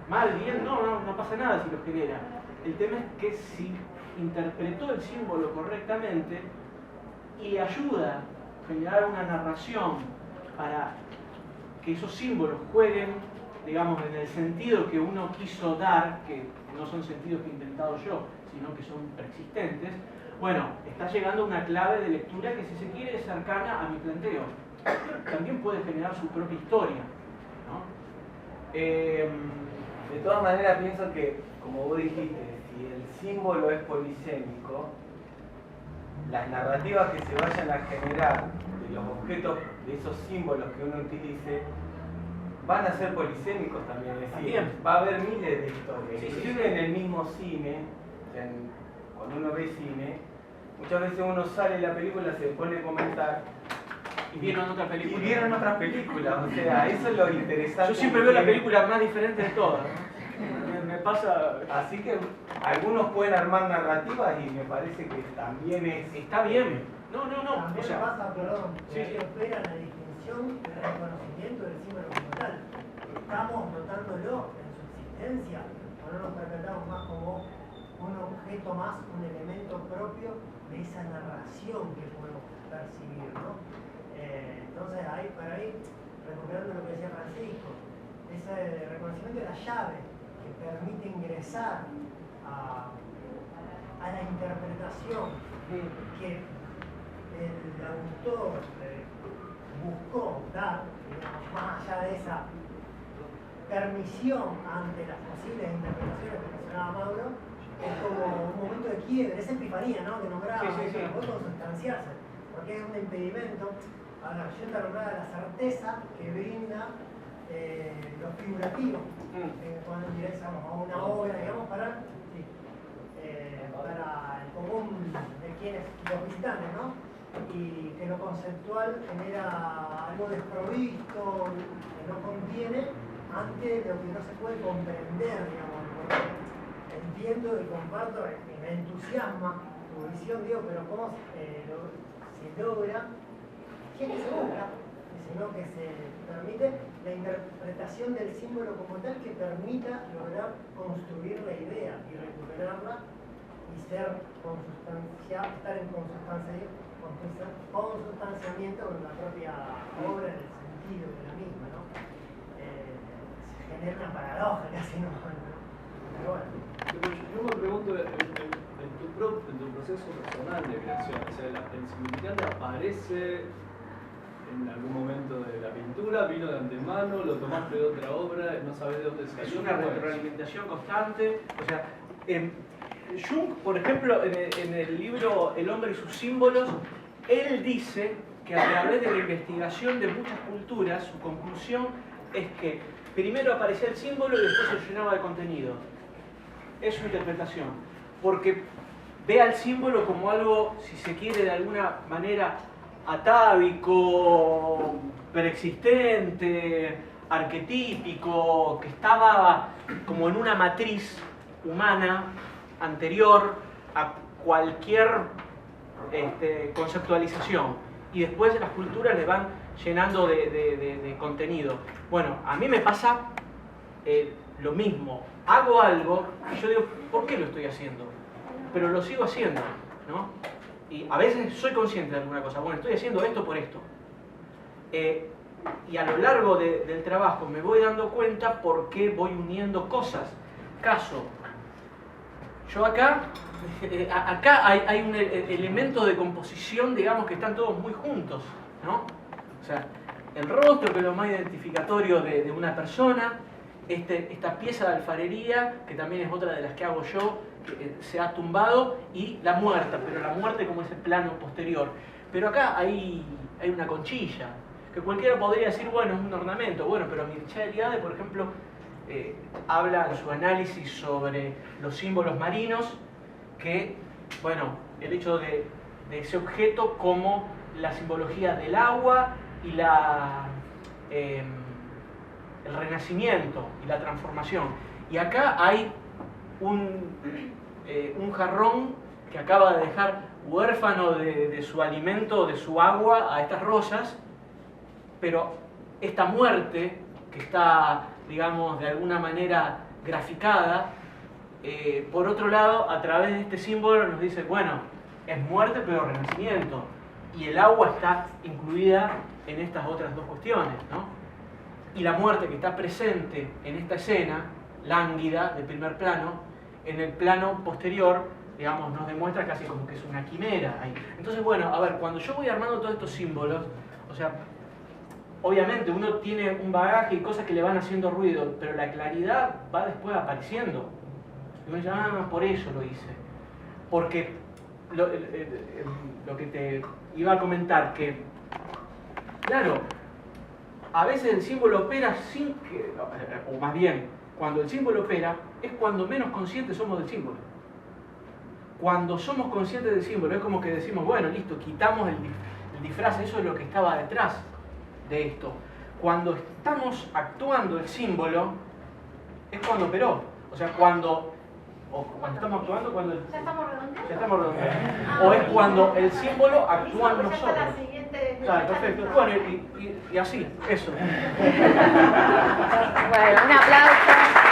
Mal, bien, no pasa nada si lo genera. El tema es que si interpretó el símbolo correctamente y le ayuda a generar una narración para que esos símbolos jueguen, digamos, en el sentido que uno quiso dar, que no son sentidos que he inventado yo, sino que son preexistentes, bueno, está llegando una clave de lectura que, si se quiere, es cercana a mi planteo. También puede generar su propia historia, ¿no? De todas maneras, pienso que, como vos dijiste, si el símbolo es polisémico, las narrativas que se vayan a generar de los objetos, de esos símbolos que uno utilice, van a ser polisémicos también, es decir, Bien. va a haber miles de historias. Sí, sí, Inclusive en el mismo cine, cuando uno ve cine, muchas veces uno sale de la película, se pone a comentar Y vieron otra y película. vieron otras películas, o sea, eso es lo interesante. Yo siempre veo la película más diferente de todas. Me pasa. Así que algunos pueden armar narrativas y me parece que también es... Está bien. No. También O sea, pasa, perdón, sí, que sí. opera la distinción del reconocimiento del símbolo como tal. Estamos notándolo en su existencia, o no nos percatamos más como un objeto más, un elemento propio de esa narración que podemos percibir, ¿no? Entonces, ahí, para ahí, recuperando lo que decía Francisco, ese reconocimiento de la llave que permite ingresar a la interpretación que el autor buscó dar, digamos, más allá de esa permisión ante las posibles interpretaciones que mencionaba Mauro, es como un momento de quiebre, esa epifanía, ¿no?, que nombraba, Sí. puede consustanciarse, porque es un impedimento. Ahora, yo te nombraba la certeza que brinda lo figurativo, cuando ingresamos a una obra, digamos, para el común de quienes, los visitantes, ¿no? Y que lo conceptual genera algo desprovisto, que no contiene, ante lo que no se puede comprender, digamos. Porque entiendo y comparto y me entusiasma tu visión, digo, pero ¿cómo se logra? ¿Qué se busca? Sino que se permite la interpretación del símbolo como tal que permita lograr construir la idea y recuperarla y estar en consustanciamiento con la propia obra en el sentido de la misma, ¿no? Se genera una paradoja casi, ¿no? Pero bueno. Yo me pregunto, en tu proceso personal de creación, o sea, el significante aparece en algún momento de la pintura, vino de antemano, lo tomaste de otra obra, no sabes de dónde salió. Es una retroalimentación constante. O sea, Jung, por ejemplo, en el libro El hombre y sus símbolos, él dice que a través de la investigación de muchas culturas, su conclusión es que primero aparecía el símbolo y después se llenaba de contenido. Es su interpretación. Porque ve al símbolo como algo, si se quiere, de alguna manera atávico, preexistente, arquetípico, que estaba como en una matriz humana anterior a cualquier conceptualización. Y después las culturas le van llenando de contenido. Bueno, a mí me pasa lo mismo. Hago algo y yo digo, ¿por qué lo estoy haciendo? Pero lo sigo haciendo, ¿no? Y a veces soy consciente de alguna cosa. Bueno, estoy haciendo esto por esto. Y a lo largo del trabajo me voy dando cuenta por qué voy uniendo cosas. Caso, yo acá hay un elemento de composición, digamos, que están todos muy juntos, ¿no? O sea, el rostro, que es lo más identificatorio de una persona, esta pieza de alfarería, que también es otra de las que hago yo, que se ha tumbado, y la muerta, pero la muerte como ese plano posterior. Pero acá hay una conchilla, que cualquiera podría decir, bueno, es un ornamento. Bueno, pero Mircea Eliade, por ejemplo, habla en su análisis sobre los símbolos marinos, que, bueno, el hecho de ese objeto como la simbología del agua y el renacimiento y la transformación. Y acá hay un jarrón que acaba de dejar huérfano de su alimento, de su agua, a estas rosas, pero esta muerte que está, digamos, de alguna manera graficada, por otro lado, a través de este símbolo nos dice, bueno, es muerte pero renacimiento, y el agua está incluida en estas otras dos cuestiones, ¿no? Y la muerte que está presente en esta escena, lánguida, de primer plano, en el plano posterior, digamos, nos demuestra casi como que es una quimera ahí. Entonces, bueno, a ver, cuando yo voy armando todos estos símbolos, o sea, obviamente uno tiene un bagaje y cosas que le van haciendo ruido, pero la claridad va después apareciendo. Y uno dice, por eso lo hice. Porque lo que te iba a comentar, que, claro, a veces el símbolo opera sin que, o más bien, cuando el símbolo opera, es cuando menos conscientes somos del símbolo. Cuando somos conscientes del símbolo, es como que decimos, bueno, listo, quitamos el disfraz, eso es lo que estaba detrás de esto. Cuando estamos actuando el símbolo, es cuando operó. O sea, cuando estamos actuando, cuando... ¿Ya estamos redondeando? Ya estamos redondeando. O es cuando el símbolo actúa en nosotros. Ya está la siguiente. Claro, perfecto. Bueno, y así, eso. Bueno, un aplauso.